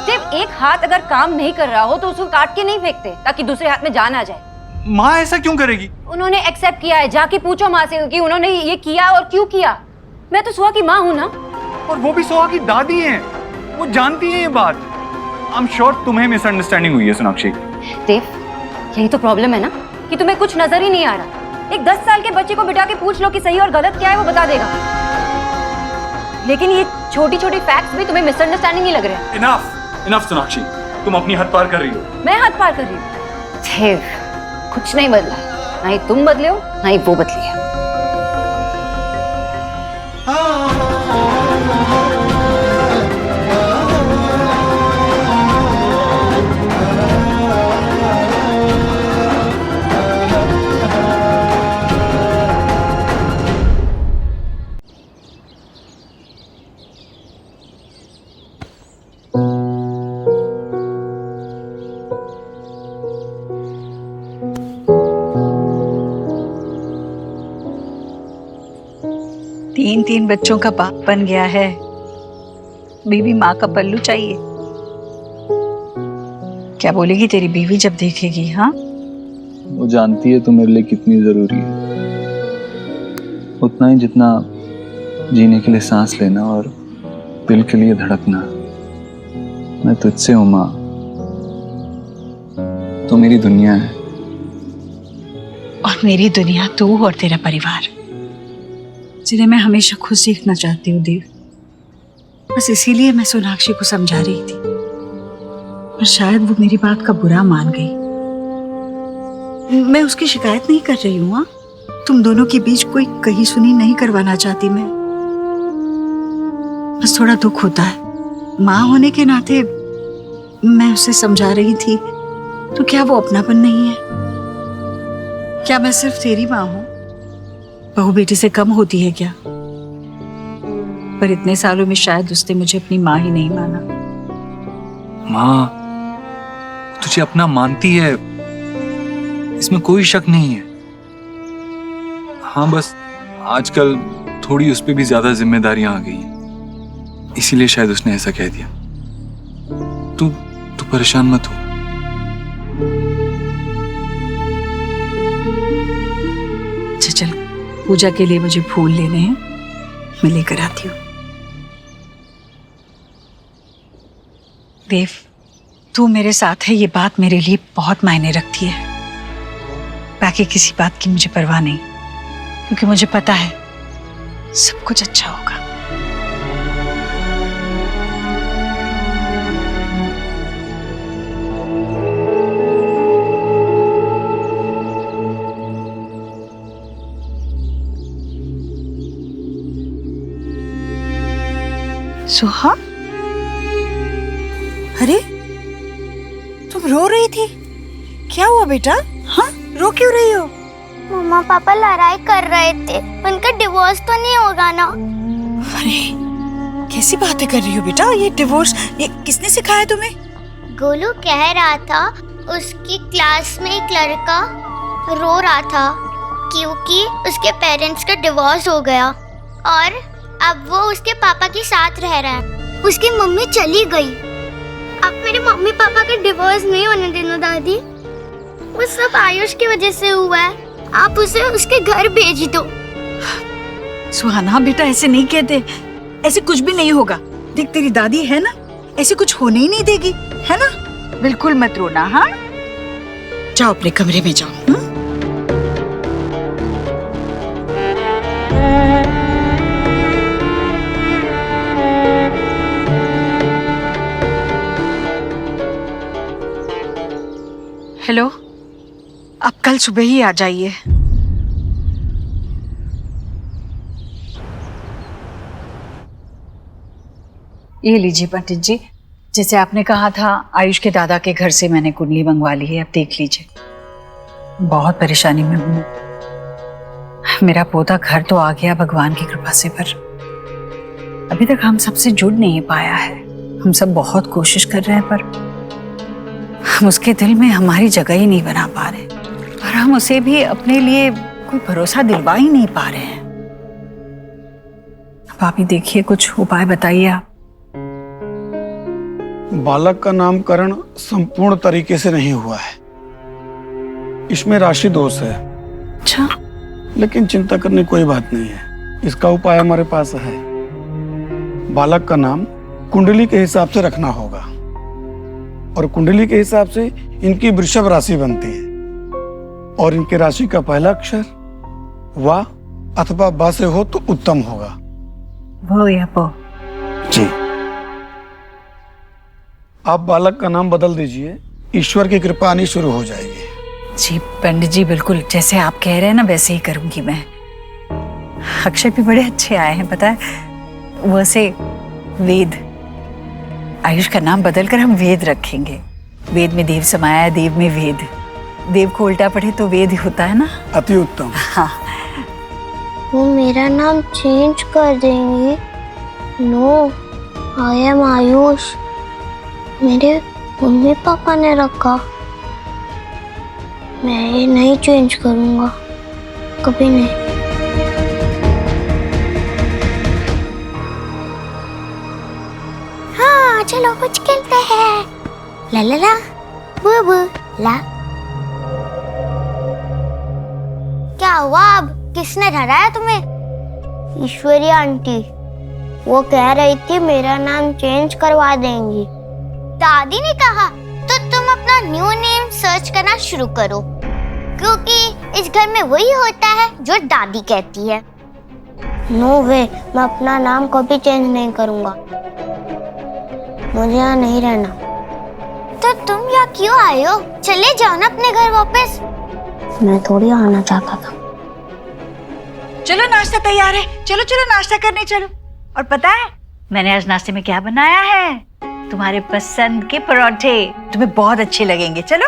Speaker 1: जब एक हाथ अगर काम नहीं कर रहा हो तो उसको काट के नहीं फेंकते ताकि दूसरे हाथ में जान आ जाए।
Speaker 6: माँ ऐसा क्यों करेगी?
Speaker 1: उन्होंने एक्सेप्ट किया है। जाके पूछो माँ से कि उन्होंने ये किया और क्यों किया। मैं तो सुहा की माँ हूँ ना।
Speaker 6: और वो भी सुहा की दादी हैं, वो जानती हैं ये बात। आई एम श्योर तुम्हें मिसअंडरस्टैंडिंग हुई है सोनाक्षी।
Speaker 1: देव, यही तो प्रॉब्लम है ना कि तुम्हें कुछ नजर ही नहीं आ रहा। एक 10 साल के बच्चे को बिठा के पूछ लो कि सही और गलत क्या है, वो बता देगा। लेकिन ये छोटी छोटी फैक्ट्स भी तुम्हें मिसअंडरस्टैंडिंग ही लग रहे हैं।
Speaker 6: इनफ सोनाक्षी, तुम अपनी हद पार कर रही हो।
Speaker 1: मैं हद पार कर रही हूँ? देव, कुछ नहीं बदला, ना ही तुम बदले हो ना ही वो बदली है।
Speaker 2: तीन बच्चों का बाप बन गया है, बीवी माँ का पल्लू चाहिए। क्या बोलेगी तेरी बीवी जब देखेगी? हाँ,
Speaker 6: वो जानती है तो मेरे लिए कितनी जरूरी है, उतना ही जितना जीने के लिए सांस लेना और दिल के लिए धड़कना। मैं तुझसे हूँ माँ, तो मेरी दुनिया है।
Speaker 2: और मेरी दुनिया तू और तेरा परिवार, जिन्हें मैं हमेशा खुश देखना चाहती हूँ देव। बस इसीलिए मैं सोनाक्षी को समझा रही थी, पर शायद वो मेरी बात का बुरा मान गई। मैं उसकी शिकायत नहीं कर रही हूँ। तुम दोनों के बीच कोई कही सुनी नहीं करवाना चाहती मैं। बस थोड़ा दुख होता है। माँ होने के नाते मैं उसे समझा रही थी, तो क्या वो अपनापन नहीं है? क्या मैं सिर्फ तेरी माँ हूँ? बहू बेटी से कम होती है क्या? पर इतने सालों में शायद उसने मुझे अपनी माँ ही नहीं माना।
Speaker 6: माँ तुझे अपना मानती है, इसमें कोई शक नहीं है। हाँ बस आजकल थोड़ी उस पे भी ज्यादा जिम्मेदारियां आ गई हैं, इसीलिए शायद उसने ऐसा कह दिया। तू तू परेशान मत हो।
Speaker 2: अच्छा चल, पूजा के लिए मुझे फूल लेने हैं, मैं लेकर आती हूँ। देव, तू मेरे साथ है ये बात मेरे लिए बहुत मायने रखती है। बाकी किसी बात की मुझे परवाह नहीं, क्योंकि मुझे पता है सब कुछ अच्छा होगा। सुहा, अरे तुम रो रही थी, क्या हुआ बेटा? हाँ, रो क्यों रही हो?
Speaker 5: मम्मा पापा लड़ाई कर रहे थे, उनका डिवोर्स तो नहीं होगा ना?
Speaker 2: अरे कैसी बातें कर रही हो बेटा? ये डिवोर्स ये किसने सिखाया तुम्हें?
Speaker 5: गोलू कह रहा था उसकी क्लास में एक लड़का रो रहा था क्योंकि उसके पेरेंट्स का डिवोर्स हो गया और अब वो उसके पापा के साथ रह रहा है। उसकी मम्मी चली गई। अब मेरे मम्मी पापा का डिवोर्स नहीं होने देना दादी। वो सब आयुष की वजह से हुआ है। आप उसे उसके घर भेज दो।
Speaker 2: सुहाना बेटा ऐसे नहीं कहते, ऐसे कुछ भी नहीं होगा। देख तेरी दादी है ना, ऐसे कुछ होने ही नहीं देगी, है ना? बिल्कुल मत रोना। हाँ जाओ अपने कमरे में जाओ। हेलो, अब कल सुबह ही आ जाइए। ये लीजिए पंडित जी, जैसे आपने कहा था आयुष के दादा के घर से मैंने कुंडली मंगवा ली है, अब देख लीजिए। बहुत परेशानी में हूँ। मेरा पोता घर तो आ गया भगवान की कृपा से, पर अभी तक हम सबसे जुड़ नहीं पाया है। हम सब बहुत कोशिश कर रहे हैं पर हम उसके दिल में हमारी जगह ही नहीं बना पा रहे, और हम उसे भी अपने लिए कोई भरोसा दिलवा ही नहीं पा रहे हैं। अब आप ही देखिए, कुछ उपाय बताइए आप।
Speaker 13: बालक का नामकरण संपूर्ण तरीके से नहीं हुआ है, इसमें राशि दोष है।
Speaker 2: अच्छा,
Speaker 13: लेकिन चिंता करने कोई बात नहीं है, इसका उपाय हमारे पास है। बालक का नाम कुंडली के हिसाब से रखना होगा, और कुंडली के हिसाब से इनकी वृषभ राशि बनती है, और इनकी राशि का पहला अक्षर वा अथवा बा से हो तो उत्तम होगा।
Speaker 2: वो या वो
Speaker 13: जी। आप बालक का नाम बदल दीजिए, ईश्वर की कृपा आनी शुरू हो जाएगी।
Speaker 2: जी पंडित जी, बिल्कुल जैसे आप कह रहे हैं ना वैसे ही करूंगी मैं। अक्षर भी बड़े अच्छे आए हैं, पता है। वैसे वेद, आयुष का नाम बदलकर हम वेद रखेंगे। वेद में देव समाया है, देव में वेद। देव को उल्टा पढ़े तो वेद ही होता है ना।
Speaker 13: अति उत्तम।
Speaker 2: हाँ,
Speaker 5: वो मेरा नाम चेंज कर देंगी। No, I am Ayush. मेरे मम्मी पापा ने रखा, मैं ये नहीं चेंज करूंगा, कभी नहीं। हाँ चलो कुछ खेलते हैं। ला ला ला, बू बू ला। क्या हुआ? अब किसने डराया तुम्हें? ईश्वरी आंटी, वो कह रही थी मेरा नाम चेंज करवा देंगी। दादी ने कहा तो तुम अपना न्यू नेम सर्च करना शुरू करो, क्योंकि इस घर में वही होता है जो दादी कहती है। नो वे, मैं अपना नाम कभी चेंज नहीं करूंगा। मुझे यहाँ नहीं रहना। तो तुम यहाँ क्यों आए हो? चले जाओ ना अपने घर वापस। मैं थोड़ी आना चाहता था।
Speaker 2: चलो नाश्ता तैयार है, चलो चलो नाश्ता करने चलो। और पता है मैंने आज नाश्ते में क्या बनाया है? तुम्हारे पसंद के परोठे, तुम्हें बहुत अच्छे लगेंगे। चलो।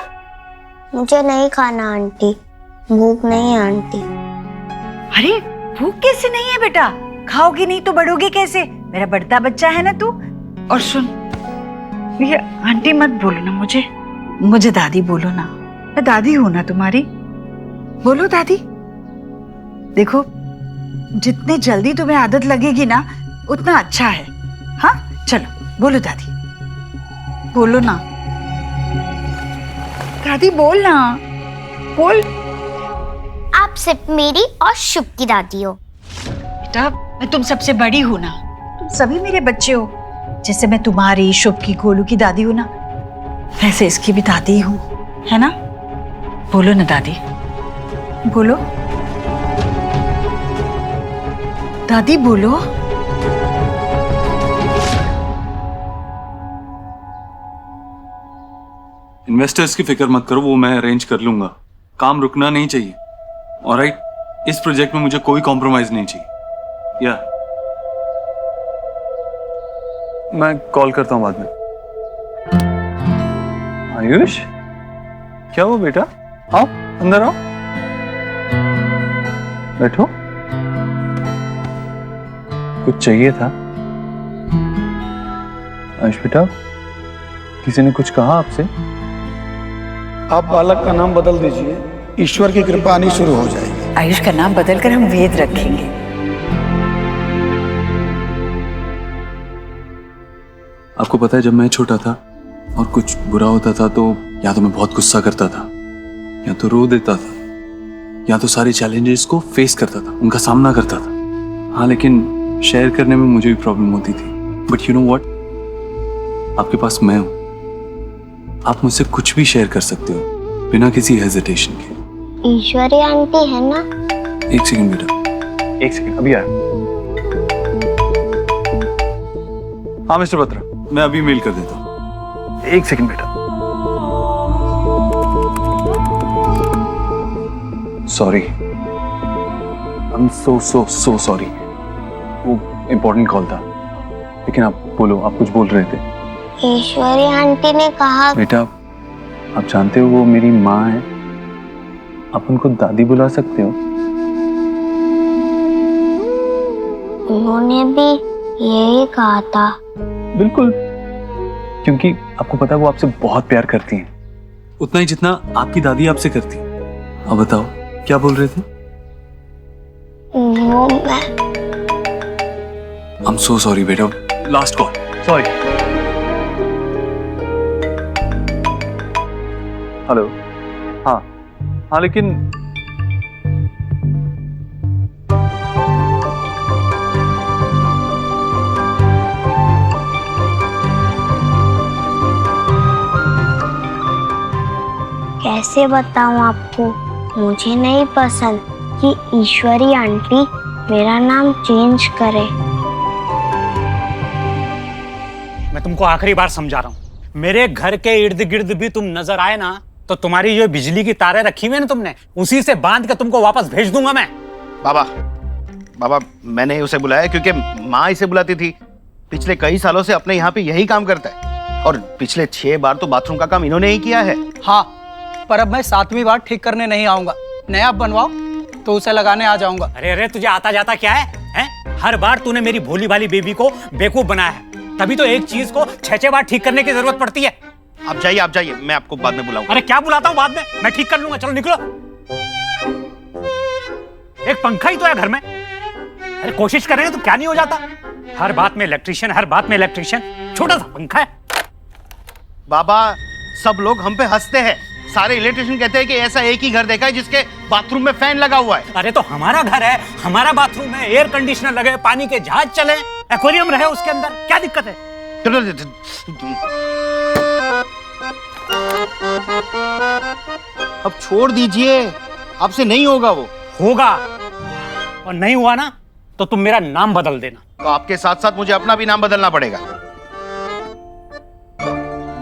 Speaker 5: मुझे नहीं खाना आंटी, भूख नहीं है आंटी।
Speaker 2: अरे भूख कैसे नहीं है बेटा? खाओगी नहीं तो बढ़ोगी कैसे? मेरा बढ़ता बच्चा है ना तू। और सुन, ये आंटी मत बोलो ना मुझे दादी बोलो ना। मैं दादी हूं ना तुम्हारी। बोलो दादी। देखो, जितनी जल्दी तुम्हें आदत लगेगी ना उतना अच्छा है। हाँ चलो बोलो दादी, बोलो ना दादी, बोल ना, बोल।
Speaker 5: आप सिर्फ मेरी और शुभ की दादी हो।
Speaker 2: बेटा मैं तुम सबसे बड़ी हूं ना, तुम सभी मेरे बच्चे हो। जैसे मैं तुम्हारी, शुभ की, गोलू की दादी हूं ना, वैसे इसकी भी दादी हूं, है ना? बोलो ना दादी, बोलो दादी, बोलो।
Speaker 7: इन्वेस्टर्स की फिक्र मत करो, वो मैं अरेंज कर लूंगा। काम रुकना नहीं चाहिए। ऑलराइट, इस प्रोजेक्ट में मुझे कोई कॉम्प्रोमाइज नहीं चाहिए। या मैं कॉल करता हूं बाद में। आयुष, क्या हुआ बेटा? आओ अंदर आओ, बैठो। कुछ चाहिए था? आयुष बेटा, किसी ने कुछ कहा आपसे?
Speaker 13: आप बालक का नाम बदल दीजिए, ईश्वर की कृपा आनी शुरू हो जाएगी।
Speaker 2: आयुष का नाम बदलकर हम वेद रखेंगे।
Speaker 7: आपको पता है, जब मैं छोटा था और कुछ बुरा होता था तो या तो मैं बहुत गुस्सा करता था, या तो रो देता था, या तो सारे चैलेंजेस को फेस करता था, उनका सामना करता था। हाँ, लेकिन शेयर करने में मुझे भी प्रॉब्लम होती थी। बट यू नो व्हाट, आपके पास मैं हूं। आप मुझसे कुछ भी शेयर कर सकते हो बिना किसी हेजिटेशन के।
Speaker 5: ईश्वरी आंटी है ना?
Speaker 7: एक सेकंड बेटा, एक सेकंड, अभी आया। हाँ मिस्टर बत्रा, मैं अभी मेल कर देता हूँ। एक सेकंड बेटा। Sorry, I am so sorry. वो इम्पोर्टेंट कॉल था। लेकिन आप बोलो, आप कुछ बोल रहे थे।
Speaker 5: ईश्वरी आंटी ने कहा।
Speaker 7: बेटा, आप जानते हो वो मेरी माँ है, आप उनको दादी बुला सकते हो।
Speaker 5: उन्होंने भी यही कहा था।
Speaker 7: बिल्कुल, क्योंकि आपको पता है वो आपसे बहुत प्यार करती हैं, उतना ही जितना आपकी दादी आपसे करती। अब बताओ क्या बोल रहे थे?
Speaker 5: वो मैं।
Speaker 7: आई एम सो सॉरी बेटा, लास्ट कॉल, सॉरी। हेलो, हाँ हाँ, लेकिन
Speaker 5: कैसे बताऊं आपको, मुझे नहीं पसंद कि ईश्वरी आंटी मेरा नाम चेंज करे।
Speaker 8: मैं तुमको आखिरी बार समझा रहा हूँ, मेरे घर के इर्द गिर्द भी तुम नजर आए ना तो तुम्हारी जो बिजली की तारें रखी हुई है ना तुमने, उसी से बांध के तुमको वापस भेज दूंगा मैं।
Speaker 18: बाबा, मैंने उसे बुलाया क्योंकि माँ इसे बुलाती थी। पिछले कई सालों से अपने यहाँ पे यही काम करता है, और पिछले 6 बार तो बाथरूम का काम इन्होंने ही किया है।
Speaker 19: हाँ, पर अब मैं 7वीं बार ठीक करने नहीं आऊंगा। नया बनवाओ तो उसे लगाने आ जाऊंगा।
Speaker 8: अरे तुझे आता जाता क्या है? हर बार तूने मेरी भोली भाली बेबी को बेवकूफ बनाया है, तभी तो एक चीज को 6 बार ठीक करने की जरूरत पड़ती है।
Speaker 18: आप जाइए, मैं आपको बाद में बुलाऊंगा।
Speaker 8: अरे क्या बुलाता हूँ बाद में, मैं ठीक कर लूंगा, चलो निकलो। एक पंखा ही तो है घर में। अरे कोशिश करेंगे तो क्या नहीं हो जाता। हर बात में इलेक्ट्रिशियन, हर बात में इलेक्ट्रिशियन। छोटा सा पंखा है।
Speaker 18: बाबा, सब लोग हम पे हंसते हैं। सारे इलेक्ट्रिशियन कहते हैं कि ऐसा एक ही घर देखा है जिसके बाथरूम में फैन लगा हुआ है।
Speaker 8: अरे तो हमारा घर है, हमारा बाथरूम है, एयर कंडीशनर लगे, पानी के जहाज चले, एक्वेरियम रहे उसके अंदर, क्या दिक्कत है?
Speaker 18: अब छोड़ दीजिए, आपसे नहीं होगा। वो
Speaker 8: होगा, और नहीं हुआ ना तो तुम मेरा नाम बदल देना।
Speaker 18: तो आपके साथ साथ मुझे अपना भी नाम बदलना पड़ेगा।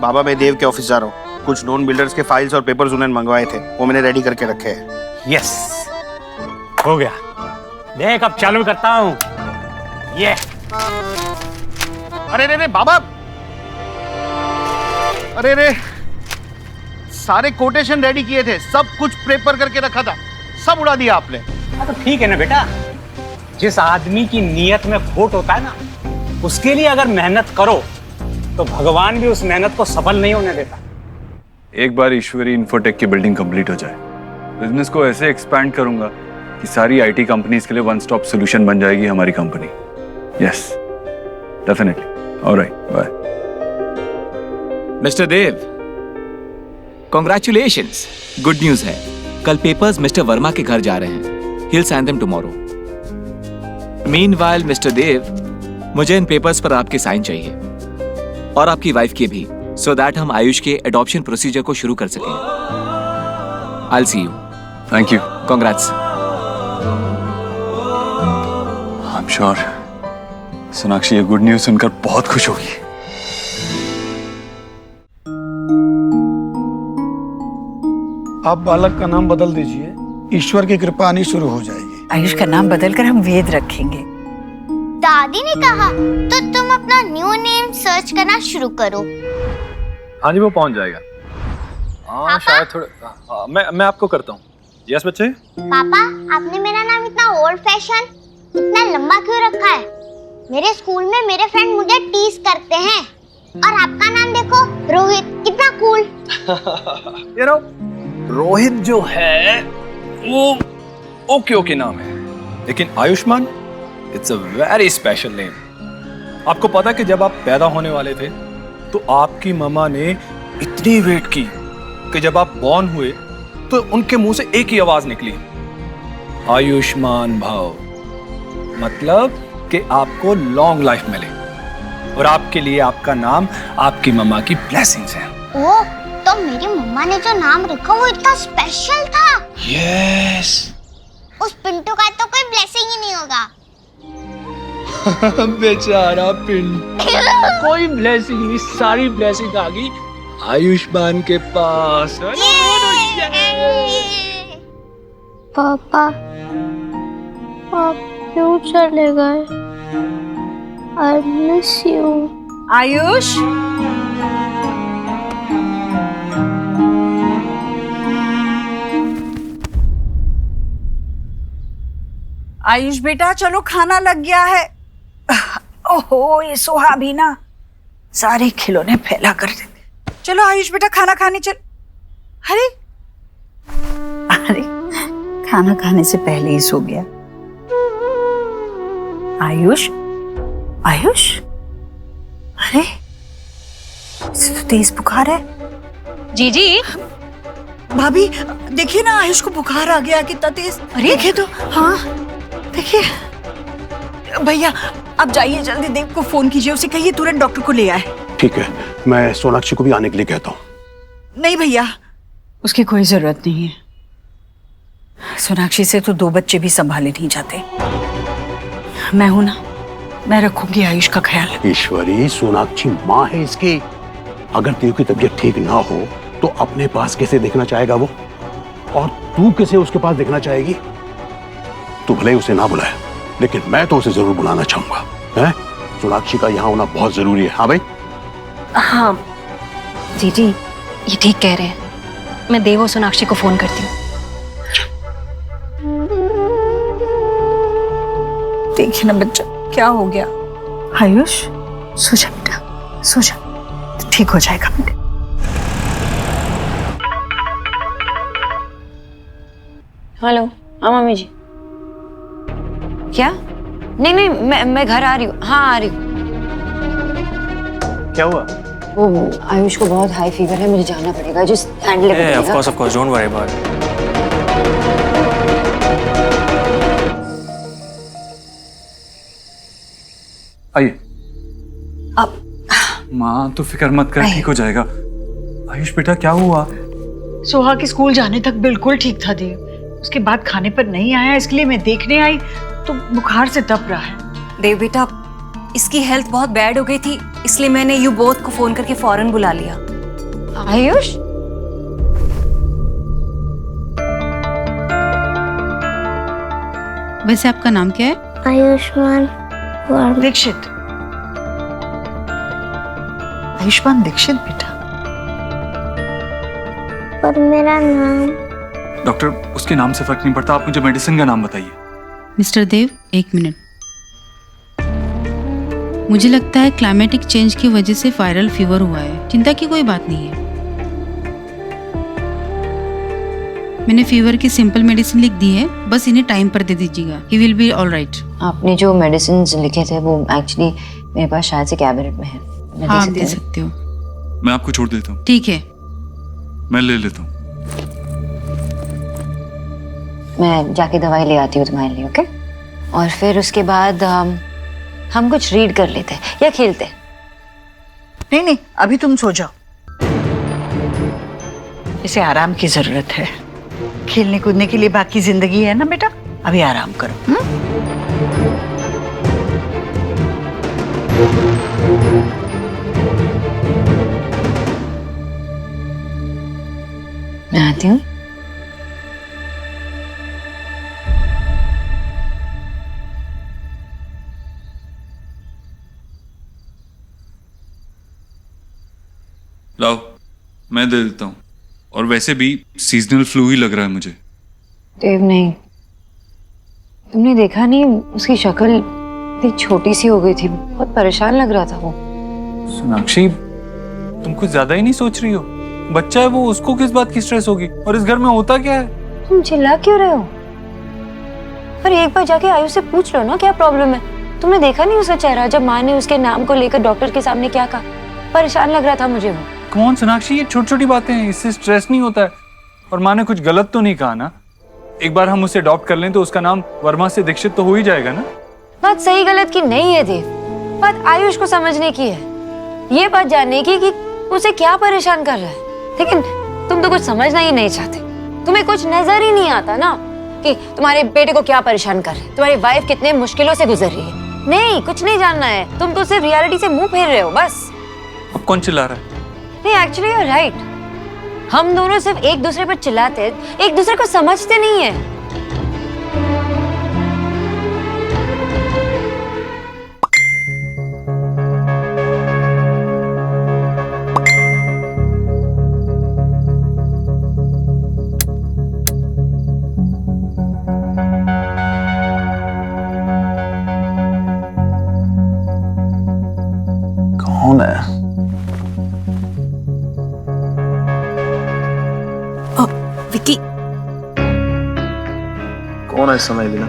Speaker 18: बाबा, मैं देव के ऑफिस जा रहा हूँ। कुछ नॉन बिल्डर्स के फाइल्स और पेपर्स उन्होंने मंगवाए थे, वो मैंने रेडी करके रखे हैं।
Speaker 8: यस, हो गया। देख अब चालू करता हूँ। ये
Speaker 18: अरे बाबा, अरे सारे कोटेशन रेडी किए थे, सब कुछ प्रेपर करके रखा था, सब उड़ा दिया आपने।
Speaker 8: हाँ तो ठीक है ना बेटा, जिस आदमी की नीयत में खोट होता है ना, उसके लिए अगर मेहनत करो तो भगवान भी उस मेहनत को सफल नहीं होने देता।
Speaker 6: एक बार ईश्वरी इन्फोटेक की बिल्डिंग कंप्लीट हो जाए, बिजनेस को ऐसे एक्सपैंड करूंगा कि सारी आईटी कंपनीज के लिए वन स्टॉप सॉल्यूशन बन जाएगी हमारी company. Yes, definitely. Alright, bye.
Speaker 15: Mister Dev, congratulations. Good news है, कल पेपर्स मिस्टर वर्मा के घर जा रहे हैं। He'll sign them tomorrow. Meanwhile, mister Dev, मुझे इन पेपर्स पर आपके साइन चाहिए और आपकी वाइफ के भी, so that हम आयुष के एडॉप्शन प्रोसीजर को शुरू कर सकें। I'll see you.
Speaker 6: Thank you.
Speaker 15: Congrats.
Speaker 6: I'm sure Sonakshi ये गुड न्यूज सुनकर बहुत खुश होगी।
Speaker 13: आप बालक का नाम बदल दीजिए, ईश्वर की कृपा आनी शुरू हो जाएगी।
Speaker 2: आयुष का नाम बदलकर हम वेद रखेंगे।
Speaker 5: दादी ने कहा तो तुम अपना न्यू नेम सर्च करना शुरू करो।
Speaker 6: हाँ जी, वो पहुंच जाएगा। हाँ शायद थोड़ा, मैं आपको करता हूँ। यस बच्चे।
Speaker 5: पापा, आपने मेरा नाम इतना ओल्ड फैशन, इतना लंबा क्यों रखा है? मेरे स्कूल में मेरे फ्रेंड मुझे टीज करते हैं। और आपका नाम देखो, रोहित, कितना कूल।
Speaker 15: You know, रोहित जो है वो ओके नाम है, लेकिन Ayushman it's a very special name. आपको पता है कि जब आप पैदा होने वाले थे तो आपकी मम्मा ने इतनी वेट की कि जब आप बॉर्न हुए तो उनके मुंह से एक ही आवाज निकली, आयुष्मान भव। मतलब कि आपको लॉन्ग लाइफ मिले, और आपके लिए आपका नाम आपकी मम्मा की ब्लेसिंग्स है।
Speaker 5: ओ, तो मेरी मम्मा ने जो नाम रखा वो इतना स्पेशल था।
Speaker 15: यस।
Speaker 5: उस पिंटू का तो कोई ब्लेसिंग ही नहीं होगा।
Speaker 15: बेचारा पिंटू, कोई ब्लेसिंग नहीं, सारी ब्लेसिंग आ गई आयुष्मान के पास।
Speaker 5: पापा, आप क्यों चले गए? I miss you.
Speaker 2: Ayush, Ayush बेटा, चलो खाना लग गया है। ओहो, ये सोहा भी ना सारे खिलौने फैला कर देते। चलो आयुष बेटा, खाना खाने चल। अरे अरे, खाना खाने से पहले ही सो गया। आयुष, आयुष, अरे इसे तो तेज बुखार है।
Speaker 3: जीजी,
Speaker 2: भाभी देखिए ना, आयुष को बुखार आ गया, कितना तेज। अरे देखिए तो, हाँ देखिए। भैया आप जाइए, जल्दी देव को फोन कीजिए, उसे कहिए तुरंत डॉक्टर को ले आए।
Speaker 13: ठीक है, मैं सोनाक्षी को भी आने के लिए कहता हूँ।
Speaker 2: नहीं भैया, उसकी कोई जरूरत नहीं है। सोनाक्षी से तो 2 बच्चे भी संभाले नहीं जाते। मैं हूं ना, मैं रखूंगी आयुष का ख्याल।
Speaker 13: ईश्वरी, सोनाक्षी माँ है इसकी। अगर तेरी की तबीयत ठीक ना हो तो अपने पास कैसे देखना चाहेगा वो, और तू कैसे उसके पास देखना चाहेगी? तू भले ही उसे ना बुलाए, लेकिन मैं तो उसे जरूर बुलाना चाहूंगा। हैं? सोनाक्षी का यहाँ होना बहुत जरूरी है। हाँ भाई।
Speaker 1: हाँ जीजी, ये ठीक कह रहे हैं। मैं देव और सोनाक्षी को फोन करती हूँ।
Speaker 2: देखिए ना बच्चा, क्या हो गया? आयुष, सो जा बेटा, सो जा, ठीक हो जाएगा बेटा।
Speaker 1: हेलो, हाँ मम्मी जी। क्या? नहीं नहीं, मैं घर आ रही हूँ। हाँ आ रही हूँ।
Speaker 10: क्या हुआ?
Speaker 1: वो आयुष को बहुत हाई फीवर है, मुझे जाना पड़ेगा। Just handle it.
Speaker 10: Of course, don't worry about it.
Speaker 6: आइए।
Speaker 2: अब
Speaker 6: माँ तो फिक्र मत कर, ठीक हो जाएगा। आयुष बेटा, क्या हुआ?
Speaker 2: सोहा के स्कूल जाने तक बिल्कुल ठीक था देव, उसके बाद खाने पर नहीं आया, इसके लिए मैं देखने आई तो बुखार से तप रहा है।
Speaker 1: देव बेटा, इसकी हेल्थ बहुत बैड हो गई थी, इसलिए मैंने यू बोथ को फोन करके फौरन बुला लिया। आयुष,
Speaker 12: वैसे आपका नाम क्या है?
Speaker 5: आयुष्मान
Speaker 2: दीक्षित। आयुष्मान दीक्षित बेटा।
Speaker 5: पर मेरा नाम।
Speaker 6: डॉक्टर, उसके नाम से फर्क नहीं पड़ता, आप मुझे मेडिसिन का नाम बताइए।
Speaker 12: मिस्टर देव, एक मिनट। मुझे लगता है क्लाइमेटिक चेंज की वजह से वायरल फीवर हुआ है। चिंता की कोई बात नहीं है। मैंने फीवर की सिंपल मेडिसिन लिख दी है, बस इन्हें टाइम पर दे दीजिएगा। He will be all right.
Speaker 1: आपने जो मेडिसिन लिखे थे वो एक्चुअली मेरे पास शायद से कैबिनेट में है। मैं
Speaker 12: हाँ, दे सकते हो।
Speaker 7: मैं आपको छोड़ देता हूँ।
Speaker 12: ठीक है,
Speaker 7: मैं ले लेता हूँ।
Speaker 1: मैं जाके दवाई ले आती हूँ तुम्हारे लिए, ओके? और फिर उसके बाद हम कुछ रीड कर लेते हैं या खेलते हैं।
Speaker 2: नहीं नहीं, अभी तुम सो जाओ, इसे आराम की जरूरत है। खेलने कूदने के लिए बाकी जिंदगी है ना बेटा, अभी आराम करो।
Speaker 1: मैं आती हूँ।
Speaker 7: लाओ, मैं दे देता हूँ। और वैसे भी सीजनल फ्लू ही लग रहा है मुझे।
Speaker 1: देव नहीं, तुमने देखा नहीं उसकी शक्ल इतनी छोटी सी हो गई थी, बहुत परेशान लग रहा था वो।
Speaker 6: सोनाक्षी, तुम कुछ ज्यादा ही नहीं सोच रही हो? बच्चा है वो, उसको किस बात की स्ट्रेस होगी? और इस घर में होता क्या है?
Speaker 1: तुम चिल्ला क्यों रहे हो? पर एक बार जाके आयुष से पूछ लो ना क्या प्रॉब्लम है। तुमने देखा नहीं उसका चेहरा जब माँ ने उसके नाम को लेकर डॉक्टर के सामने क्या कहा? परेशान लग रहा था मुझे वो।
Speaker 6: कौन सोनाक्षी, ये छोटी छोटी बातें हैं, इससे स्ट्रेस नहीं होता है। और माँ ने कुछ गलत तो नहीं कहा ना? एक बार हम उसे अडॉप्ट कर लें तो उसका नाम वर्मा से दीक्षित तो हो ही जाएगा ना?
Speaker 1: बात सही गलत की नहीं है देव, बात आयुष को समझने की है। ये बात जानने की कि उसे क्या परेशान कर रहा है। लेकिन तुम तो कुछ समझना ही नहीं चाहते। तुम्हें कुछ नजर ही नहीं आता ना कि तुम्हारे बेटे को क्या परेशान कर रहे हैं, तुम्हारी वाइफ कितने मुश्किलों से गुजर रही है। नहीं, कुछ नहीं जानना है। तुम तो सिर्फ रियलिटी से मुंह फेर रहे हो बस।
Speaker 6: अब कौन चिल्ला रहा है?
Speaker 1: नहीं, एक्चुअली यू आर राइट। हम दोनों सिर्फ एक दूसरे पर चिल्लाते, एक दूसरे को समझते नहीं है।
Speaker 15: कौन है?
Speaker 3: विकी,
Speaker 15: कौन है इस समय लीना?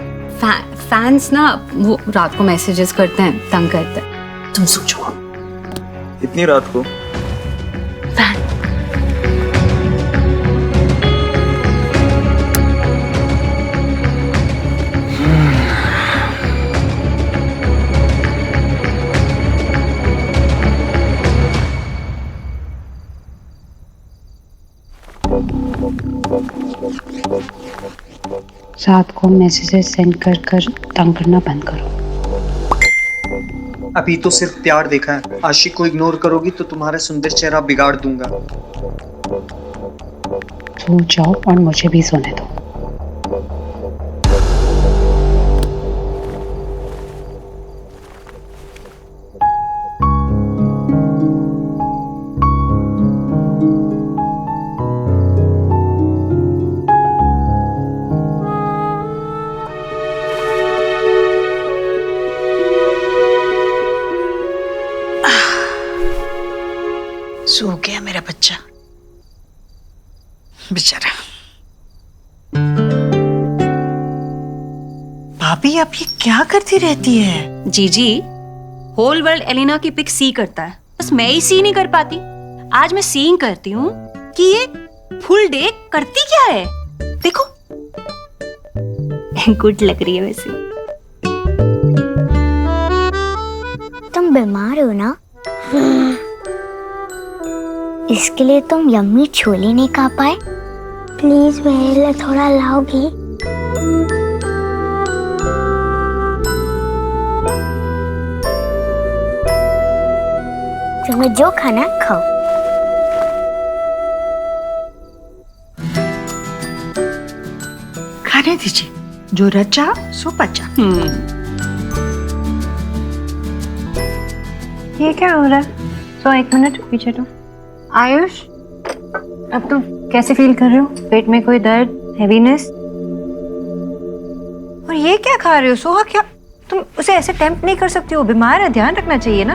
Speaker 3: फैंस ना वो रात को मैसेजेस करते हैं, तंग करते हैं।
Speaker 15: तुम सोचो, इतनी रात को?
Speaker 9: रात को मैसेजेस सेंड कर कर तंग करना बंद करो।
Speaker 10: अभी तो सिर्फ प्यार देखा है, आशिक को इग्नोर करोगी तो तुम्हारा सुंदर चेहरा बिगाड़ दूंगा।
Speaker 9: सो जाओ और मुझे भी सोने दो।
Speaker 2: सो गया मेरा बच्चा बेचारा। भाभी, आप ये क्या करती रहती है?
Speaker 20: जीजी, होल वर्ल्ड एलिना की पिक सी करता है, बस मैं ही सी नहीं कर पाती। आज मैं सीइंग करती हूँ कि ये फुल डे करती क्या है। देखो गुड लग रही है वैसे।
Speaker 5: तुम बीमार हो ना, इसके लिए तुम यम्मी छोले नहीं खा पाए। प्लीज मेरे लिए थोड़ा लाओगी? तुम्हें जो खाना खाओ।
Speaker 2: खाने दीजिए, जो रचा सो पचा।
Speaker 1: ये क्या हो रहा है? तो एक मिनट पीछे तो। आयुष, अब तुम कैसे फील कर रहे हो? पेट में कोई दर्द, हैवीनेस? और ये क्या खा रहे हो सोहा? क्या तुम उसे ऐसे टेम्प्ट नहीं कर सकती हो, बीमार है, ध्यान रखना चाहिए ना।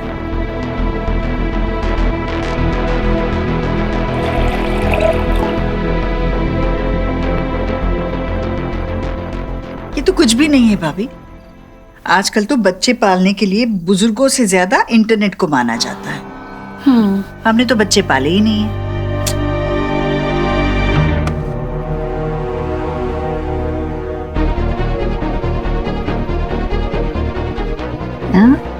Speaker 2: ये तो कुछ भी नहीं है भाभी। आजकल तो बच्चे पालने के लिए बुजुर्गों से ज्यादा इंटरनेट को माना जाता है। हमने तो बच्चे पाले ही नहीं है।
Speaker 1: हाँ?